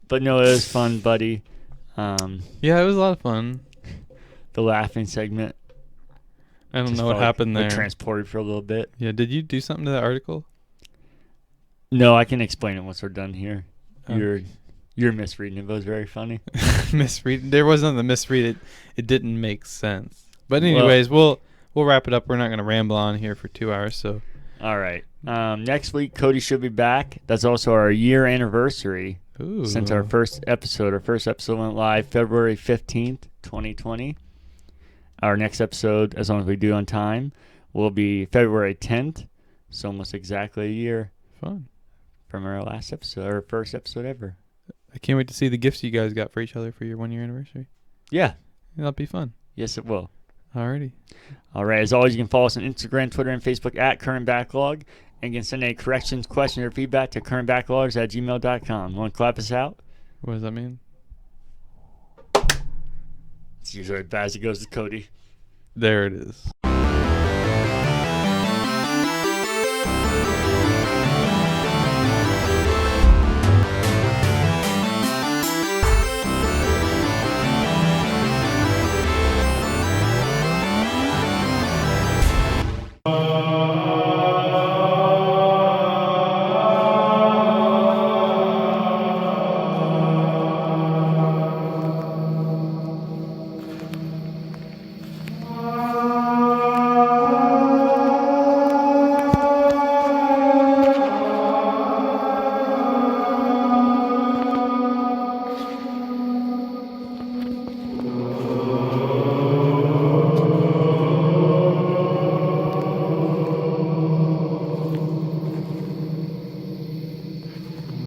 But no, it was fun, buddy. Yeah, it was a lot of fun. The laughing segment. I don't know what happened there. Transported for a little bit. Yeah, did you do something to that article? No, I can explain it once we're done here. Oh. You're misreading it, but it was very funny. Misread. There wasn't the misread. It didn't make sense. But anyways, we'll wrap it up. We're not going to ramble on here for 2 hours. So. All right. Next week, Cody should be back. That's also our year anniversary. Ooh. Since our first episode. Our first episode went live February 15th, 2020. Our next episode, as long as we do on time, will be February 10th. So almost exactly a year. Fun. From our last episode, our first episode ever. I can't wait to see the gifts you guys got for each other for your 1 year anniversary. Yeah. That'll be fun. Yes, it will. Alrighty. All right. As always, you can follow us on Instagram, Twitter, and Facebook at Current Backlog. And you can send any corrections, questions, or feedback to currentbackloggers@gmail.com. Want to clap us out? What does that mean? It's usually as bad as it goes to Cody. There it is.